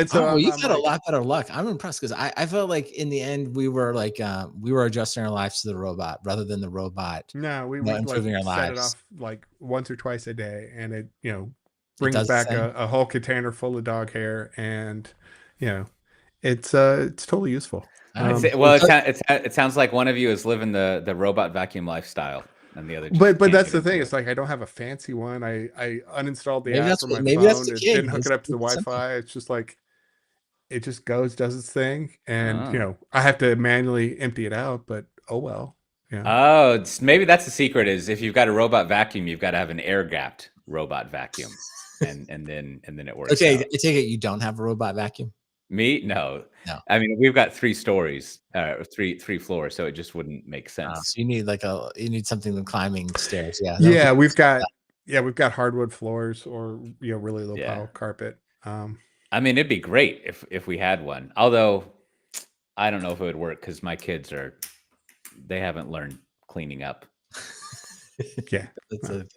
so you've had a lot better luck. I'm impressed because I felt like in the end we were like we were adjusting our lives to the robot rather than the robot. No, we improving like our set lives. it off like once or twice a day, and it brings back a whole container full of dog hair, and it's totally useful. It sounds like one of you is living the robot vacuum lifestyle, and the other. But that's the thing. It's like I don't have a fancy one. I uninstalled the app from my phone. It didn't hook it up to the Wi-Fi. It's just like it just goes, does its thing, and I have to manually empty it out. But oh well. Yeah. Oh, maybe that's the secret. Is if you've got a robot vacuum, you've got to have an air-gapped robot vacuum, and then it works. Okay, I take it you don't have a robot vacuum. Me? No. I mean, we've got 3 stories, three floors, so it just wouldn't make sense. So you need something than climbing stairs. Yeah. Yeah, we've got hardwood floors or really low pile carpet. I mean, it'd be great if we had one. Although I don't know if it would work because my kids they haven't learned cleaning up. Yeah. That's a thing.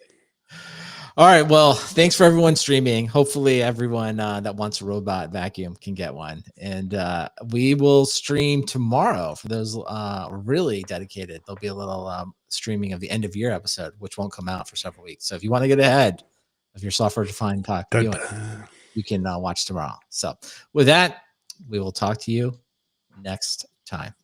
All right. Well, thanks for everyone streaming. Hopefully everyone that wants a robot vacuum can get one. And we will stream tomorrow for those really dedicated. There'll be a little streaming of the end of year episode, which won't come out for several weeks. So if you want to get ahead of your software defined talk, you can watch tomorrow. So with that, we will talk to you next time.